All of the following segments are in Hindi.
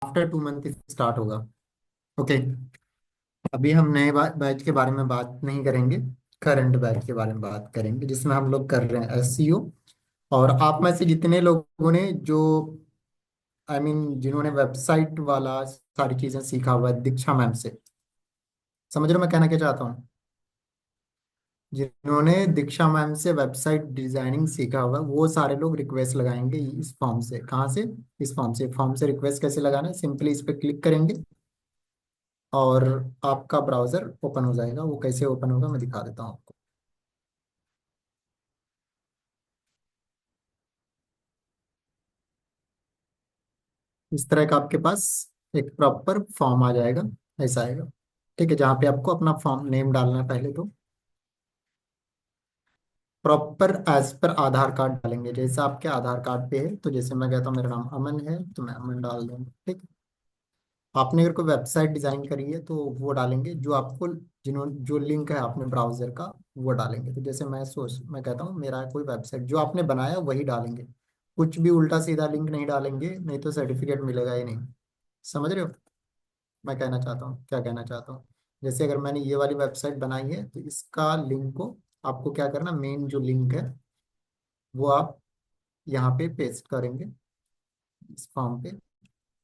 आफ्टर 2 मंथ स्टार्ट होगा। ओके। अभी हम नए बैच के बारे में बात नहीं करेंगे। करंट बैच के बारे में बात करेंगे जिसमें हम लोग कर रहे हैं एसईओ। और आप में से जितने लोगों ने जो जिन्होंने वेबसाइट वाला सारी चीजें सीखा हुआ है दीक्षा मैम से। समझ रहे हो मैं कहना क्या चाहता हूँ? जिन्होंने दीक्षा मैम से वेबसाइट डिजाइनिंग सीखा हुआ है वो सारे लोग रिक्वेस्ट लगाएंगे इस फॉर्म से। कहाँ से? इस फॉर्म से रिक्वेस्ट कैसे लगाना है? सिंपली इस पर क्लिक करेंगे और आपका ब्राउजर ओपन हो जाएगा। वो कैसे ओपन होगा मैं दिखा देता हूँ आपको। इस तरह का आपके पास एक प्रॉपर फॉर्म आ जाएगा। ऐसा आएगा। ठीक है, जहाँ पे आपको अपना फॉर्म नेम डालना है पहले तो। प्रॉपर एज पर आधार कार्ड डालेंगे जैसे आपके आधार कार्ड पे है। तो जैसे मैं कहता हूँ मेरा नाम अमन है तो मैं अमन डाल दूंगा। ठीक। आपने अगर कोई वेबसाइट डिजाइन करी है तो वो डालेंगे जो आपको जिन्होंने जो लिंक है आपने ब्राउजर का वो डालेंगे। तो जैसे मैं कहता हूँ मेरा कोई वेबसाइट जो आपने बनाया वही डालेंगे। कुछ भी उल्टा सीधा लिंक नहीं डालेंगे, नहीं तो सर्टिफिकेट मिलेगा ही नहीं। समझ रहे हो मैं कहना चाहता हूँ क्या कहना चाहता हूँ? जैसे अगर मैंने ये वाली वेबसाइट बनाई है तो इसका लिंक को आपको क्या करना, मेन जो लिंक है वो आप यहाँ पे पेस्ट करेंगे इस फॉर्म पे।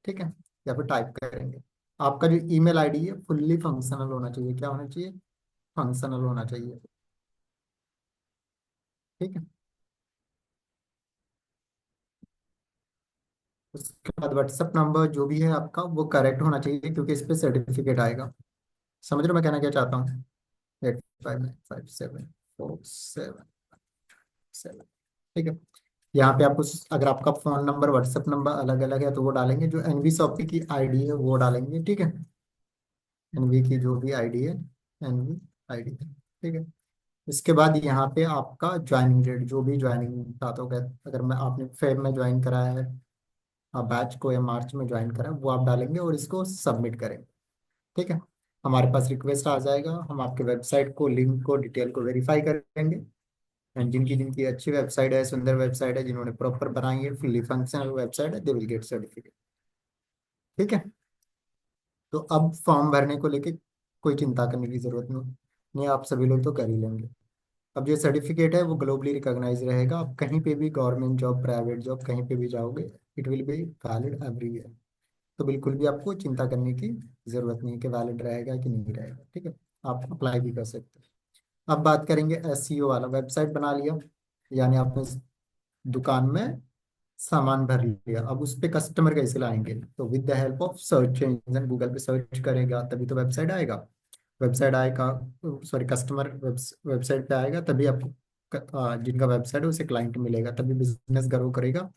ठीक है, या फिर टाइप करेंगे। आपका जो ईमेल आईडी है फुल्ली फंक्शनल होना चाहिए। क्या होना चाहिए? फंक्शनल होना चाहिए। ठीक है। उसके बाद व्हाट्सएप नंबर जो भी है आपका वो करेक्ट होना चाहिए क्योंकि इस पे सर्टिफिकेट आएगा। समझ रहे हो मैं कहना क्या चाहता हूँ? 85957477। ठीक है। यहाँ पे आपको अगर आपका फोन नंबर व्हाट्सएप नंबर अलग अलग है तो वो डालेंगे। जो एनवी शॉपी की आईडी है वो डालेंगे। ठीक है, एनवी की जो भी आईडी है, एनवी आईडी। ठीक है। इसके बाद यहाँ पे आपका ज्वाइनिंग डेट जो भी ज्वाइनिंग बात होगा, अगर मैं आपने फेब में ज्वाइन करा है बैच को या मार्च में ज्वाइन करा है, वो आप डालेंगे और इसको सबमिट करेंगे। ठीक है। हमारे पास रिक्वेस्ट आ जाएगा, हम आपके वेबसाइट को लिंक को डिटेल को वेरीफाई करेंगे। एंड जिनकी जिनकी अच्छी वेबसाइट है, सुंदर वेबसाइट है, जिन्होंने प्रॉपर बनाई है, फुल्ली फंक्शनल वेबसाइट है, दे विल गेट सर्टिफिकेट। ठीक है। तो अब फॉर्म भरने को लेके कोई चिंता करने की जरूरत नहीं। नहीं, आप सभी लोग तो कर ही लेंगे। अब जो सर्टिफिकेट है वो ग्लोबली रिकॉग्नाइज रहेगा। आप कहीं पे भी गवर्नमेंट जॉब प्राइवेट जॉब कहीं पे भी जाओगे, it will be valid every year. तो बिल्कुल भी आपको चिंता करने की जरूरत नहीं है कि वैलिड रहेगा कि नहीं रहेगा। ठीक है, आप अप्लाई भी कर सकते हैं। अब बात करेंगे एसईओ वाला। वेबसाइट बना लिया, यानी आपने दुकान में सामान भर लिया। अब उस पे कस्टमर कैसे लाएंगे? तो with the help of search engine, Google पे सर्च करेगा तभी तो वेबसाइट आएगा। वेबसाइट आएगा, सॉरी कस्टमर वेबसाइट पे आएगा तभी आपको जिनका वेबसाइट है उसे क्लाइंट मिलेगा, तभी बिजनेस ग्रो करेगा,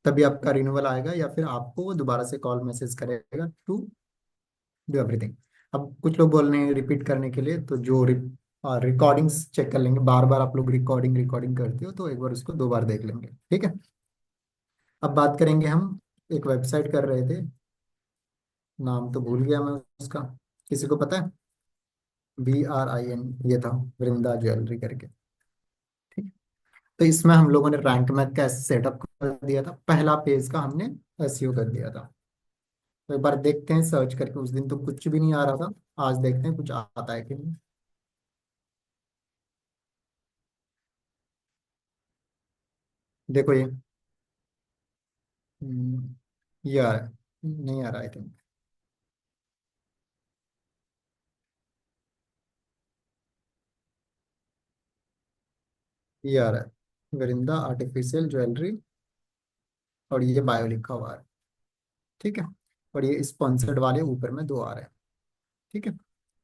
तभी आपका रिन्यूअल आएगा या फिर आपको वो दोबारा से कॉल मैसेज करेगा टू डू एवरीथिंग। अब कुछ लोग बोल रहे हैं रिपीट करने के लिए, तो जो रिकॉर्डिंग्स चेक कर लेंगे। बार बार आप लोग रिकॉर्डिंग रिकॉर्डिंग करते हो तो एक बार उसको 2 बार देख लेंगे। ठीक है। अब बात करेंगे हम, एक वेबसाइट कर रहे थे, नाम तो भूल गया मैं उसका। किसी को पता है? BRIN ये था, वृंदा ज्वेलरी करके। ठीक है। तो इसमें हम लोगों ने रैंक मैथ का सेटअप कर दिया था। पहला पेज का हमने एसईओ कर दिया था। तो एक बार देखते हैं सर्च करके। उस दिन तो कुछ भी नहीं आ रहा था, आज देखते हैं कुछ आता है कि नहीं। देखो ये ये आ रहा है, नहीं आ रहा है थिंक। ये आ रहा है, वरिंदा आर्टिफिशियल ज्वेलरी, और ये बायो लिखा हुआ है। ठीक है। और ये स्पॉन्सर्ड वाले ऊपर में 2 आ रहे हैं। ठीक है।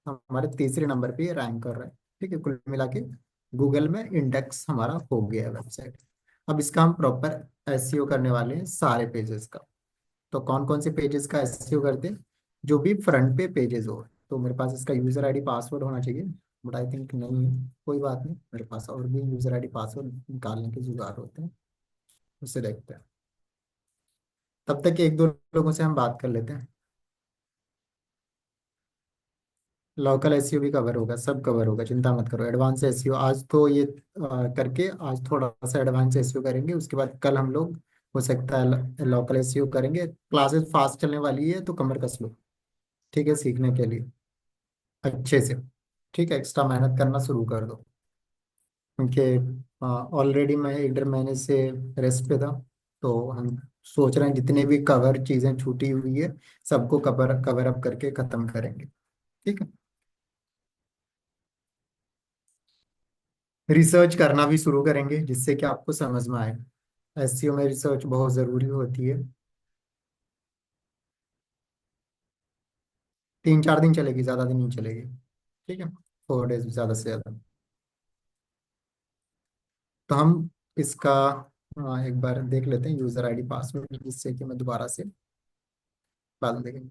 हमारे तीसरे नंबर पे ये रैंक कर रहा है। ठीक है, कुल मिला के गूगल में इंडेक्स हमारा हो गया है वेबसाइट। अब इसका हम प्रॉपर एसईओ करने वाले हैं सारे पेजेस का। तो कौन कौन से पेजेस का एसईओ करते हैं? जो भी फ्रंट पे पेजेस हो। तो मेरे पास इसका यूजर आईडी पासवर्ड होना चाहिए, बट आई थिंक नहीं है। कोई बात नहीं, मेरे पास और भी यूजर आईडी पासवर्ड निकालने के जुगाड़ होते हैं, उससे देखते हैं। तब तक एक दो लोगों से हम बात कर लेते हैं। लोकल एसईओ भी कवर होगा, सब कवर होगा, चिंता मत करो। एडवांस एसईओ आज तो ये करके आज थोड़ा सा एडवांस एसईओ करेंगे। उसके बाद कल हम लोग हो सकता है लोकल एसईओ करेंगे, क्लासेस फास्ट चलने वाली है तो कमर कस लो, ठीक है, सीखने के लिए अच्छे से। ठीक है, एक्स्ट्रा मेहनत करना शुरू कर दो, क्योंकि ऑलरेडी मैं 1 डेढ़ महीने से रेस्ट पे था। तो हम सोच रहे हैं जितने भी कवर चीज़ें छूटी हुई है सबको कवर कवर अप करके ख़त्म करेंगे। ठीक है, रिसर्च करना भी शुरू करेंगे जिससे कि आपको समझ में आए। एसईओ में रिसर्च बहुत ज़रूरी होती है। 3 4 दिन चलेगी, ज़्यादा दिन नहीं चलेगी। ठीक है, 4 डेज ज़्यादा से ज़्यादा। तो हम इसका एक बार देख लेते हैं यूज़र आईडी पासवर्ड, जिससे कि मैं दोबारा से बाद में देखेंगे।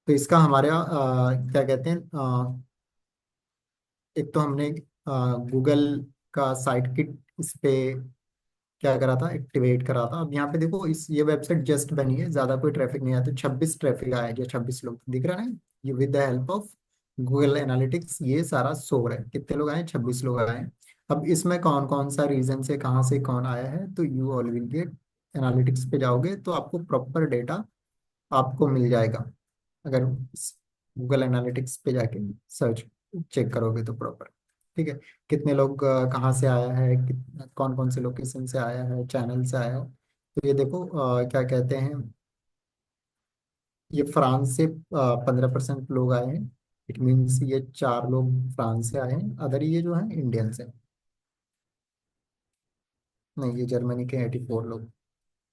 तो इसका हमारे क्या कहते हैं, एक तो हमने गूगल का साइट किट इस पे क्या करा था, एक्टिवेट करा था। अब यहाँ पे देखो, इस ये वेबसाइट जस्ट बनी है, ज्यादा कोई ट्रैफिक नहीं आया, तो 26 ट्रैफिक आया है, 26 लोग दिख रहा है। ये with the help of Google analytics ये सारा शो रहा है, कितने लोग आए, 26 लोग आए हैं। अब इसमें कौन कौन सा रीजन से कहाँ से कौन आया है, तो you all will get, analytics पे जाओगे तो आपको प्रॉपर डेटा आपको मिल जाएगा। अगर गूगल एनालिटिक्स पे जाके सर्च चेक करोगे तो प्रॉपर। ठीक है, कितने लोग कहाँ से आया है, कौन कौन से लोकेशन से आया है, चैनल से आया है। तो ये देखो क्या कहते हैं, ये फ्रांस से 15% लोग आए हैं। इट मीन्स ये 4 लोग फ्रांस से आए हैं, अदर ये जो है इंडियन से। नहीं, ये जर्मनी के 84 लोग।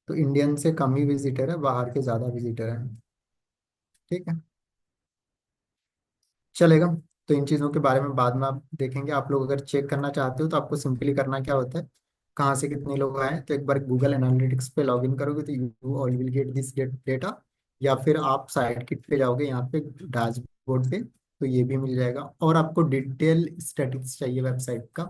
तो इंडियन से कम ही विजिटर है, बाहर के ज़्यादा विजिटर हैं। ठीक है, चलेगा। तो इन चीज़ों के बारे में बाद में आप देखेंगे। आप लोग अगर चेक करना चाहते हो तो आपको सिंपली करना क्या होता है, कहाँ से कितने लोग आए, तो एक बार गूगल एनालिटिक्स पे लॉगिन करोगे तो you all will get this data. या फिर आप साइट किट पे जाओगे यहाँ पे डैशबोर्ड पे, तो ये भी मिल जाएगा। और आपको डिटेल स्टैटिक्स चाहिए वेबसाइट का,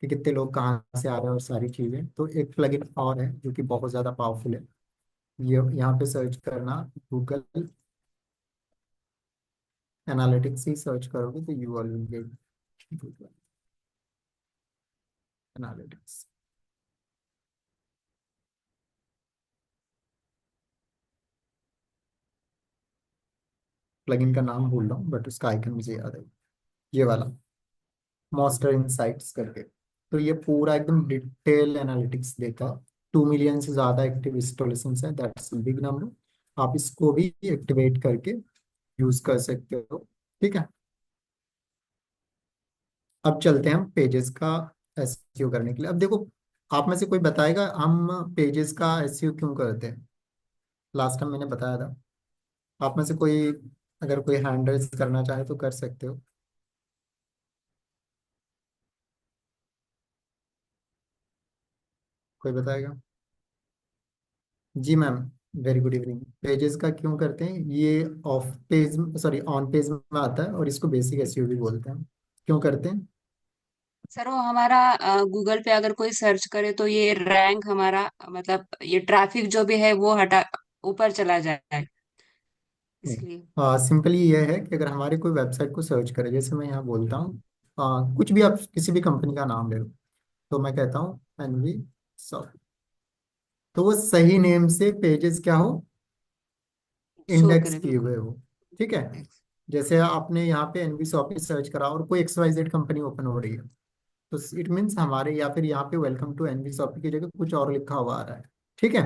कि कितने लोग कहाँ से आ रहे हैं और सारी चीज़ें, तो एक प्लगइन और है जो कि बहुत ज़्यादा पावरफुल है। ये यहाँ पे सर्च करना, गूगल एनालिटिक्स ही सर्च करोगे तो you all will get analytics. Plugin का नाम भूल रहा हूँ बट उसका आइकन मुझे याद है, ये वाला मॉन्स्टर इनसाइट्स करके। तो ये पूरा एकदम डिटेल एनालिटिक्स देता है। 2 मिलियन से ज्यादा एक्टिव इंस्टॉलेशन है, दैट्स बिग नंबर। आप इसको भी एक्टिवेट करके यूज कर सकते हो। ठीक है, अब चलते हैं हम पेजेस का एसईओ करने के लिए। अब देखो, आप में से कोई बताएगा हम पेजेस का एसईओ क्यों करते हैं? लास्ट टाइम मैंने बताया था। आप में से कोई अगर कोई हैंड रेज करना चाहे तो कर सकते हो। कोई बताएगा? जी ma'am, very good evening. Pages का क्यों करते हैं ये? Off page, sorry on page में आता है और इसको बेसिक एसईओ भी बोलते हैं। क्यों करते हैं? सर वो हमारा गूगल पे अगर कोई सर्च करे तो ये रैंक हमारा मतलब ये ट्रैफिक जो भी है वो हटा ऊपर चला जाए, नहीं, इसलिए। सिंपली ये है कि अगर हमारी कोई वेबसाइट को सर्च करे, जैसे मैं यहाँ बोलता हूँ कुछ भी, आप किसी भी कंपनी का नाम ले लो, तो मैं कहता हूँ एनवी सॉफ्ट, तो वो सही नेम से पेजेस क्या हो, शो इंडेक्स करे किए बिल्कुल। हुए हो। ठीक है, जैसे आपने यहाँ पे एनवी शॉपी सर्च करा और कोई XYZ कंपनी ओपन हो रही है, तो इट मीन्स हमारे, या फिर यहाँ पे वेलकम टू एनवी शॉपी की जगह कुछ और लिखा हुआ आ रहा है। ठीक है,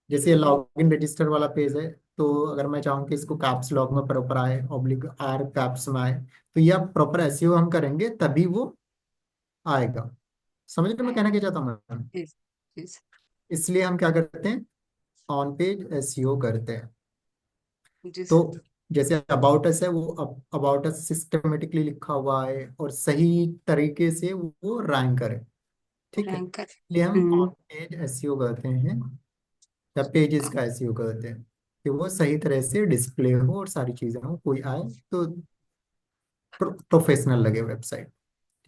जैसे ये हम्म, लॉग इन रजिस्टर वाला पेज है, तो अगर मैं चाहूँ कि इसको कैप्स लॉक में प्रॉपर आए, ऑब्लिक आर कैप्स में आए, तो ये प्रॉपर एसईओ हम करेंगे तभी वो आएगा। समझ रहे मैं कहना क्या चाहता हूँ? जी जी इसलिए हम क्या करते हैं, ऑन पेज एसईओ करते हैं। जी तो सर। जैसे अबाउट अस है, वो अबाउट अस सिस्टमेटिकली लिखा हुआ है और सही तरीके से वो रैंक करे। ठीक है, रैंकर। इसलिए हम ऑन हम्म। पेज एसईओ करते हैं, या पेजेस का एसईओ करते हैं, कि वो सही तरह से डिस्प्ले हो और सारी चीजें हो, कोई आए तो प्रोफेशनल लगे वेबसाइट।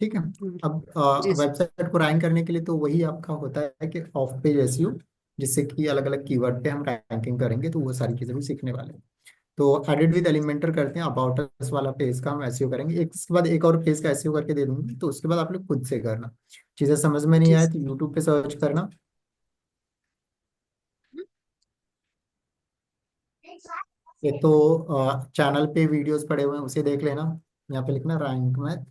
ठीक है, हम्म, अब जी सर। वेबसाइट को रैंक करने के लिए तो वही आपका होता है कि ऑफ पेज एसईओ, जिससे कि अलग अलग कीवर्ड पे हम रैंकिंग करेंगे, तो वो सारी चीजें भी सीखने वाले हैं। तो एडिट विद एलिमेंटर करते हैं, अबाउट अस वाला पेज का हम एसईओ करेंगे, एक इसके बाद एक और पेज का एसईओ करके दे दूंगी, तो उसके बाद आप लोग खुद से करना। चीजें समझ में नहीं जी आए सर। तो यूट्यूब पे सर्च करना, एक तो चैनल पे वीडियोस पड़े हुए हैं, उसे देख लेना। यहाँ पे लिखना रैंक मैथ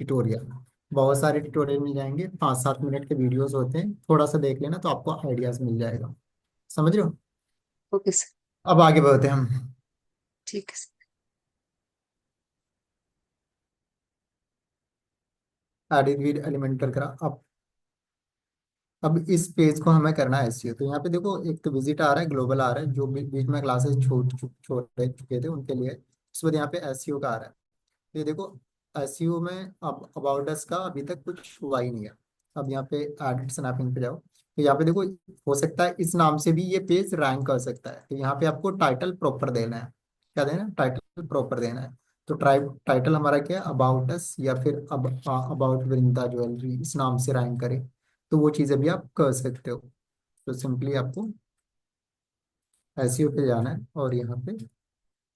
ट्यूटोरियल। बहुत सारे ट्यूटोरियल मिल जाएंगे, 5-7 मिनट के वीडियोस होते हैं, थोड़ा सा देख लेना तो आपको आइडियाज मिल जाएगा। समझ रहे हो? Okay sir. अब आगे बढ़ते हैं हम। ठीक है सर। एडिट विद एलिमेंटर करा। अब इस पेज को हमें करना है एसईओ। तो यहाँ पे देखो, एक तो विजिट आ रहा है, ग्लोबल आ रहा है, जो बीच में क्लासेस छोड़ चुके थे उनके लिए। उसके बाद यहाँ पे एसईओ का आ रहा है। तो ये देखो, एसईओ में अब अबाउट अस का अभी तक कुछ हुआ ही नहीं है। अब यहाँ पे एडिट स्नैपिंग पे जाओ, तो यहाँ पे देखो, हो सकता है इस नाम से भी ये पेज रैंक कर सकता है। तो यहाँ पे आपको टाइटल प्रॉपर देना है। क्या देना है? टाइटल प्रॉपर देना है। तो टाइटल हमारा क्या है? अबाउट अस, या फिर अब अबाउट वृंदा ज्वेलरी, इस नाम से रैंक करे। तो वो चीज़ें भी आप कर सकते हो। तो सिंपली आपको एसईओ पे जाना है, और यहाँ पे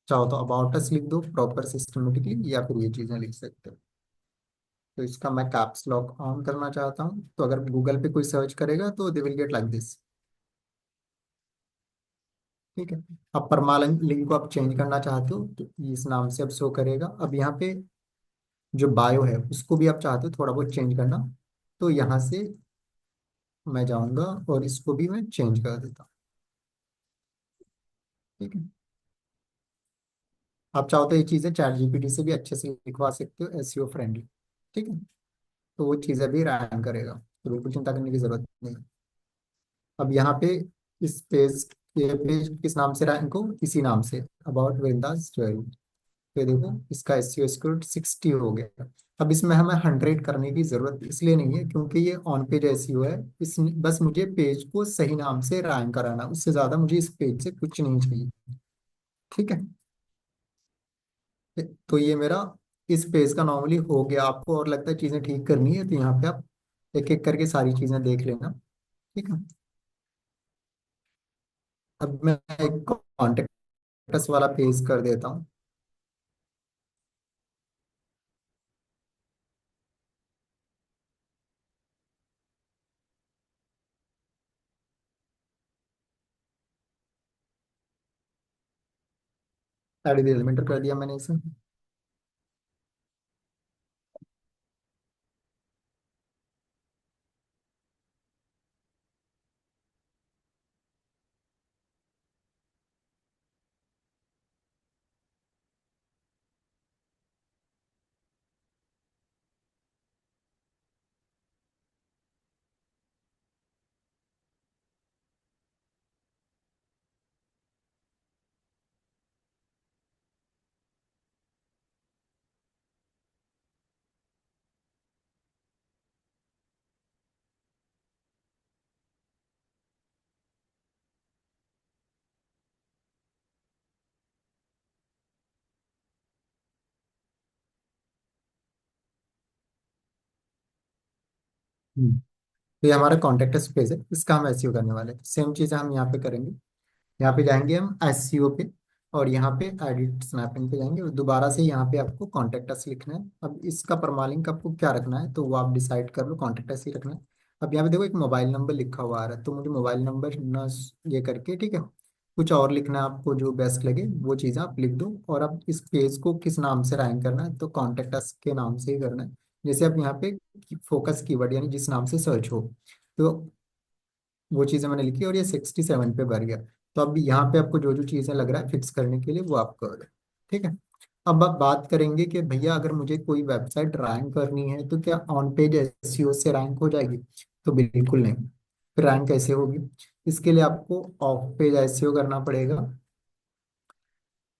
चाहो तो अबाउट अस लिख दो प्रॉपर सिस्टमेटिकली, या फिर ये चीज़ें लिख सकते हो। तो इसका मैं कैप्स लॉक ऑन करना चाहता हूँ, तो अगर गूगल पे कोई सर्च करेगा तो they will get like this. ठीक है। अब परमालिंक लिंक को आप चेंज करना चाहते हो तो इस नाम से अब शो करेगा। अब यहाँ पे जो बायो है उसको भी आप चाहते हो थोड़ा बहुत चेंज करना, तो यहाँ से मैं जाऊँगा और इसको भी मैं चेंज कर देता हूँ। ठीक है। आप चाहो तो ये चीज़ें चैट जीपीटी से भी अच्छे से लिखवा सकते हो, एसईओ फ्रेंडली। ठीक है। तो वो चीज़ें भी रैंक करेगा, तो बिल्कुल चिंता करने की जरूरत नहीं। अब यहाँ पे इस पेज, ये पेज किस नाम से रैंक हो? इसी नाम से, अबाउट वृंदास ज्वेलरी। तो देखो, इसका एसईओ स्कोर 60 हो गया। अब इसमें हमें 100 करने की जरूरत इसलिए नहीं है क्योंकि ये ऑन पेज एसईओ है। इस बस मुझे पेज को सही नाम से रैंक कराना, उससे ज्यादा मुझे इस पेज से कुछ नहीं चाहिए। ठीक है। तो ये मेरा इस पेज का नॉर्मली हो गया। आपको और लगता है चीजें ठीक करनी है, तो यहाँ पे आप एक एक करके सारी चीजें देख लेना। ठीक है। अब मैं एक कॉन्टेक्ट वाला पेज कर देता हूँ। एड एलिमेंटर कर दिया मैंने इसे। तो ये हमारा कॉन्टेक्ट पेज है, इसका हम एसईओ करने वाले हैं। सेम चीज़ हम यहाँ पे करेंगे। यहाँ पे जाएंगे हम एसईओ पे, और यहाँ पे एडिट स्नैपिंग पे जाएंगे, और दोबारा से यहाँ पे आपको कॉन्टेक्ट अस लिखना है। अब इसका परमालिंक आपको क्या रखना है तो वो आप डिसाइड कर लो, कॉन्टेक्ट अस ही रखना है। अब यहाँ पे देखो, एक मोबाइल नंबर लिखा हुआ आ रहा है, तो मुझे मोबाइल नंबर ना ये करके, ठीक है, कुछ और लिखना है आपको जो बेस्ट लगे वो चीज़ आप लिख दो। और अब इस पेज को किस नाम से रैंक करना है तो कॉन्टेक्ट अस के नाम से ही करना है। जैसे आप यहाँ पे फोकस कीवर्ड, यानी जिस नाम से सर्च हो, तो वो चीज़ें मैंने लिखी और ये 67 पे भर गया। तो अब यहाँ पे आपको जो जो चीज़ें लग रहा है फिक्स करने के लिए वो आप कर दो। ठीक है। अब आप बात करेंगे कि भैया अगर मुझे कोई वेबसाइट रैंक करनी है तो क्या ऑन पेज एसईओ से रैंक हो जाएगी? तो बिल्कुल नहीं। फिर रैंक कैसे होगी? इसके लिए आपको ऑफ पेज एसईओ करना पड़ेगा।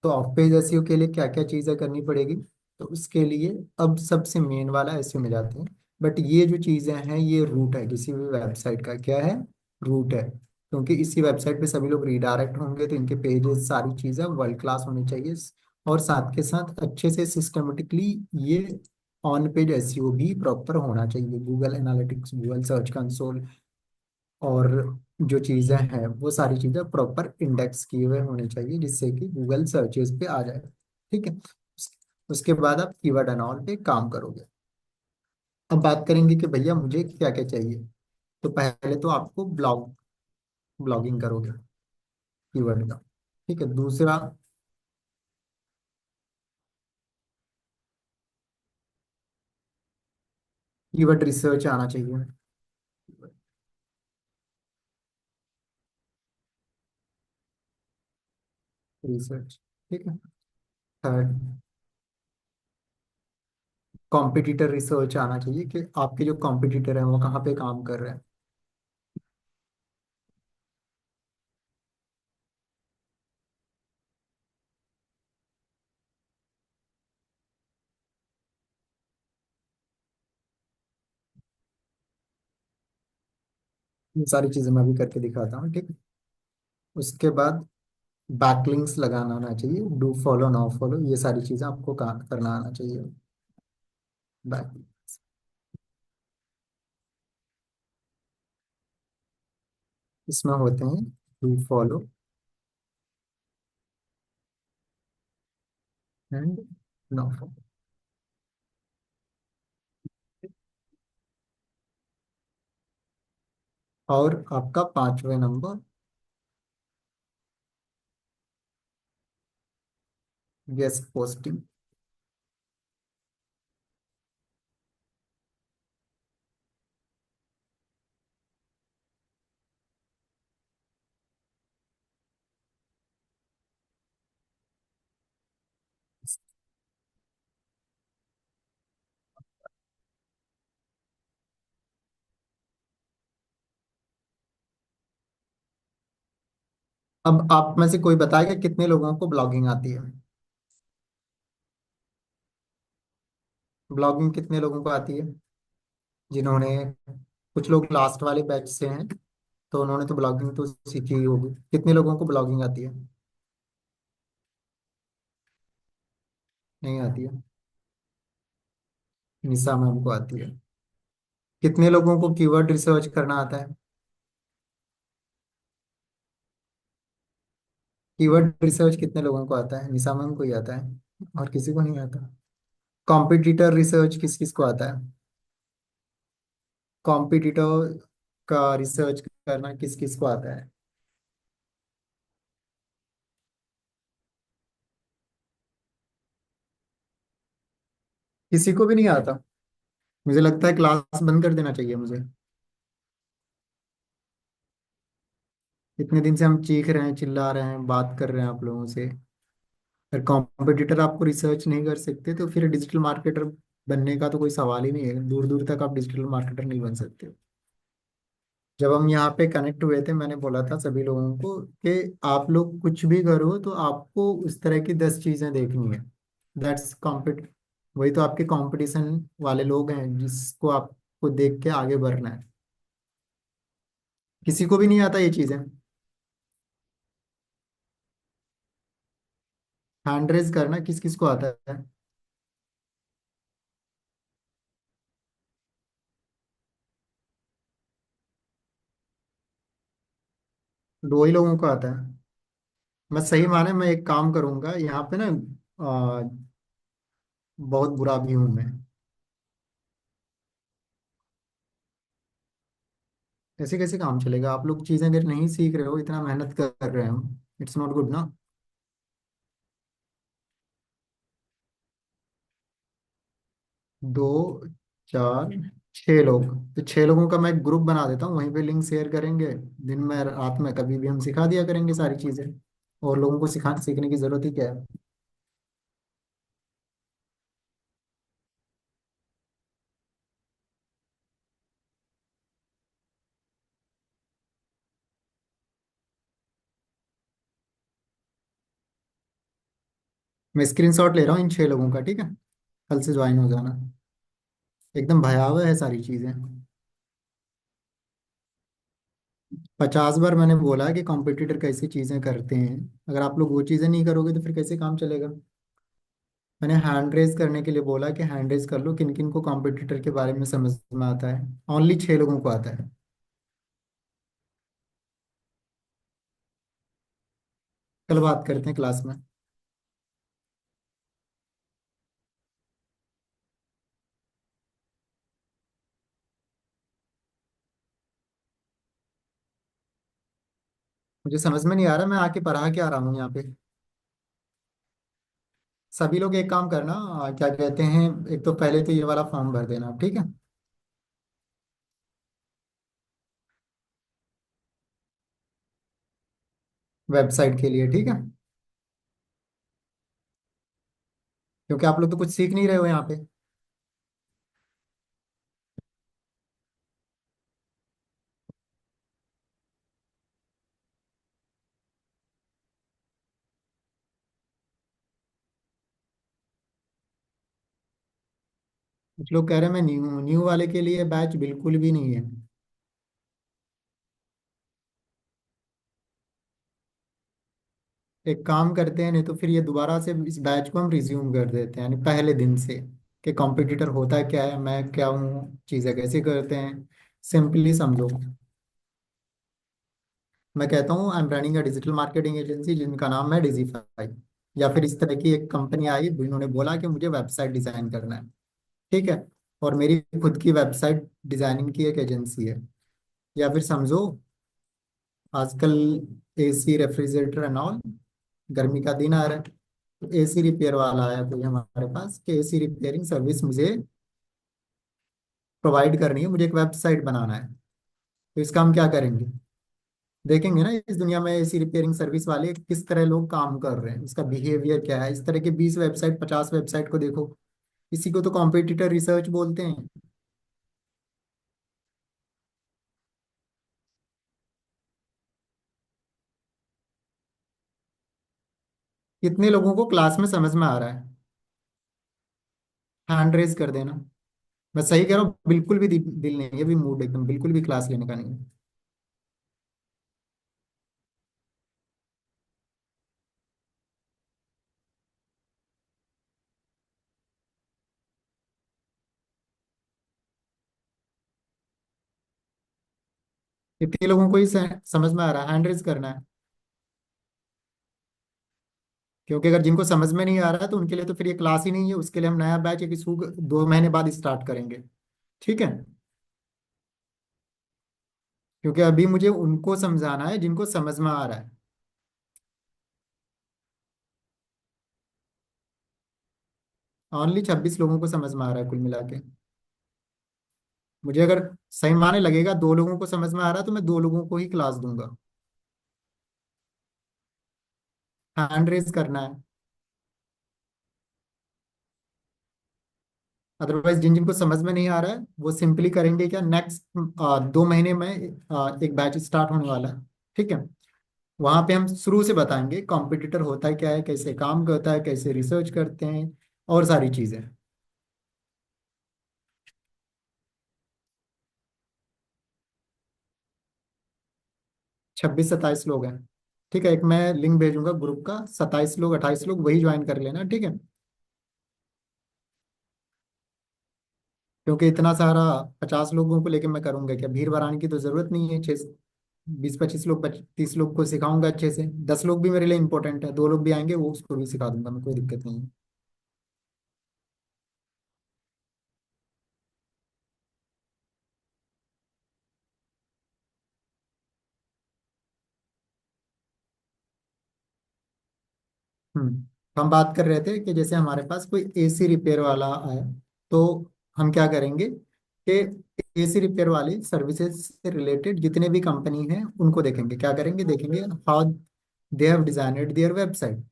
तो ऑफ पेज एसईओ के लिए क्या क्या चीज़ें करनी पड़ेगी? तो उसके लिए अब सबसे मेन वाला एसईओ में जाते हैं। बट ये जो चीज़ें हैं ये रूट है किसी भी वेबसाइट का। क्या है? रूट है। क्योंकि इसी वेबसाइट पे सभी लोग रीडायरेक्ट होंगे, तो इनके पेजेस सारी चीज़ें वर्ल्ड क्लास होनी चाहिए। और साथ के साथ अच्छे से सिस्टमेटिकली ये ऑन पेज एसईओ भी प्रॉपर होना चाहिए। Google analytics, Google search console, और जो चीज़ें हैं वो सारी चीज़ें प्रॉपर इंडेक्स किए हुए होने चाहिए, जिससे कि गूगल सर्चेस पे आ जाए। ठीक है। उसके बाद आप कीवर्ड एंड ऑल पे काम करोगे। अब बात करेंगे कि भैया मुझे क्या क्या चाहिए। तो पहले तो आपको ब्लॉगिंग करोगे कीवर्ड का। ठीक है। दूसरा, कीवर्ड रिसर्च आना चाहिए। रिसर्च, ठीक है। थर्ड, कॉम्पिटिटर रिसर्च आना चाहिए कि आपके जो कॉम्पिटिटर हैं वो कहाँ पे काम कर रहे हैं। ये सारी चीजें मैं भी करके दिखाता हूँ, ठीक है। उसके बाद बैकलिंक्स लगाना आना चाहिए, डू फॉलो नो फॉलो, ये सारी चीजें आपको काम करना आना चाहिए। बैक, इसमें होते हैं do follow and no follow. और आपका पांचवें नंबर, गेस्ट पोस्टिंग। अब आप में से कोई बताएगा कितने लोगों को ब्लॉगिंग आती है? ब्लॉगिंग कितने लोगों को आती है जिन्होंने, कुछ लोग लास्ट वाले बैच से हैं तो उन्होंने तो ब्लॉगिंग तो सीखी ही होगी। कितने लोगों को ब्लॉगिंग आती है? नहीं आती है। निशा मैम को आती है। कितने लोगों को कीवर्ड रिसर्च करना आता है? कीवर्ड रिसर्च कितने लोगों को आता है? निशा मैम को ही आता है, और किसी को नहीं आता। कॉम्पिटिटर रिसर्च किस किस को आता है? कॉम्पिटिटर का रिसर्च करना किस किस को आता है? किसी को भी नहीं आता। मुझे लगता है क्लास बंद कर देना चाहिए मुझे। इतने दिन से हम चीख रहे हैं, चिल्ला रहे हैं, बात कर रहे हैं आप लोगों से। अगर कॉम्पिटिटर आपको रिसर्च नहीं कर सकते तो फिर डिजिटल मार्केटर बनने का तो कोई सवाल ही नहीं है। दूर दूर तक आप डिजिटल मार्केटर नहीं बन सकते। जब हम यहाँ पे कनेक्ट हुए थे मैंने बोला था सभी लोगों को कि आप लोग कुछ भी करो तो आपको उस तरह की 10 चीजें देखनी है। दैट्स कॉम्पिट, वही तो आपके कंपटीशन वाले लोग हैं जिसको आपको देख के आगे बढ़ना है। किसी को भी नहीं आता ये चीजें। हैंड रेज करना किस किस को आता है? दो ही लोगों को आता है। मैं सही माने मैं एक काम करूंगा यहाँ पे ना, आ, बहुत बुरा भी हूं मैं। ऐसे कैसे काम चलेगा? आप लोग चीजें अगर नहीं सीख रहे हो, इतना मेहनत कर रहे हो, इट्स नॉट गुड ना। दो, चार, 6 लोग। तो 6 लोगों का मैं ग्रुप बना देता हूँ, वहीं पे लिंक शेयर करेंगे। दिन में रात में कभी भी हम सिखा दिया करेंगे सारी चीजें। और लोगों को सीखने की जरूरत ही क्या है? मैं स्क्रीनशॉट ले रहा हूँ इन 6 लोगों का, ठीक है। कल से ज्वाइन हो जाना। एकदम भयावह है सारी चीजें। 50 बार मैंने बोला है कि कॉम्पिटिटर कैसी चीजें करते हैं। अगर आप लोग वो चीजें नहीं करोगे तो फिर कैसे काम चलेगा? मैंने हैंड रेज करने के लिए बोला कि हैंड रेज कर लो किन किन को कॉम्पिटिटर के बारे में समझ में आता है। ओनली 6 लोगों को आता है। कल बात करते हैं क्लास में। मुझे समझ में नहीं आ रहा मैं आके पढ़ा क्या रहा हूँ यहाँ पे। सभी लोग एक काम करना, क्या कहते हैं, एक तो पहले तो ये वाला फॉर्म भर देना, ठीक है। वेबसाइट के लिए, ठीक है। क्योंकि आप लोग तो कुछ सीख नहीं रहे हो यहाँ पे। कुछ लोग कह रहे हैं मैं न्यू न्यू वाले के लिए बैच बिल्कुल भी नहीं है। एक काम करते हैं, नहीं तो फिर ये दोबारा से इस बैच को हम रिज्यूम कर देते हैं, यानी पहले दिन से, कि कॉम्पिटिटर होता क्या है, मैं क्या हूँ, चीज़ें कैसे करते हैं, सिंपली समझो। मैं कहता हूँ I am running a digital marketing agency जिनका नाम है डिजीफाई, या फिर इस तरह की एक कंपनी आई, उन्होंने बोला कि मुझे वेबसाइट डिजाइन करना है, ठीक है, और मेरी खुद की वेबसाइट डिजाइनिंग की एक एजेंसी है। या फिर समझो आजकल एसी रेफ्रिजरेटर एंड ऑल, गर्मी का दिन आ रहा है, तो एसी रिपेयर वाला आया कोई हमारे पास कि एसी रिपेयरिंग सर्विस मुझे प्रोवाइड करनी है, मुझे एक वेबसाइट बनाना है। तो इसका हम क्या करेंगे, देखेंगे ना इस दुनिया में एसी रिपेयरिंग सर्विस वाले किस तरह लोग काम कर रहे हैं, उसका बिहेवियर क्या है। इस तरह के 20 वेबसाइट 50 वेबसाइट को देखो, इसी को तो कॉम्पिटिटर रिसर्च बोलते हैं। कितने लोगों को क्लास में समझ में आ रहा है, हैंड रेज कर देना। मैं सही कह रहा हूँ, बिल्कुल भी दिल नहीं है, भी मूड एकदम बिल्कुल भी क्लास लेने का नहीं है। 3 लोगों को ही समझ में आ रहा है, हैंड रेज करना है। क्योंकि अगर जिनको समझ में नहीं आ रहा है तो उनके लिए तो फिर ये क्लास ही नहीं है, उसके लिए हम नया बैच एक इसको 2 महीने बाद स्टार्ट करेंगे, ठीक है। क्योंकि अभी मुझे उनको समझाना है जिनको समझ में आ रहा है। ओनली 26 लोगों को समझ में आ रहा है कुल मिला के। मुझे अगर सही माने लगेगा 2 लोगों को समझ में आ रहा है तो मैं 2 लोगों को ही क्लास दूंगा। हैंड रेज करना है। अदरवाइज जिन जिनको समझ में नहीं आ रहा है वो सिंपली करेंगे क्या, नेक्स्ट 2 महीने में एक बैच स्टार्ट होने वाला है, ठीक है। वहां पे हम शुरू से बताएंगे कॉम्पिटिटर होता है क्या है, कैसे काम करता है, कैसे रिसर्च करते हैं, और सारी चीजें। 26 27 लोग हैं, ठीक है। एक मैं लिंक भेजूंगा ग्रुप का, 27 लोग 28 लोग वही ज्वाइन कर लेना, ठीक है। क्योंकि इतना सारा 50 लोगों को लेकर मैं करूंगा क्या, भीड़ बढ़ाने की तो जरूरत नहीं है। 6 20 25 लोग 30 लोग को सिखाऊंगा अच्छे से, 10 लोग भी मेरे लिए इंपॉर्टेंट है, 2 लोग भी आएंगे वो उसको भी सिखा दूंगा मैं, कोई दिक्कत नहीं है। तो हम बात कर रहे थे कि जैसे हमारे पास कोई एसी रिपेयर वाला है, तो हम क्या करेंगे कि एसी रिपेयर वाली सर्विसेज से रिलेटेड जितने भी कंपनी हैं उनको देखेंगे, क्या करेंगे, देखेंगे how they have designed their website,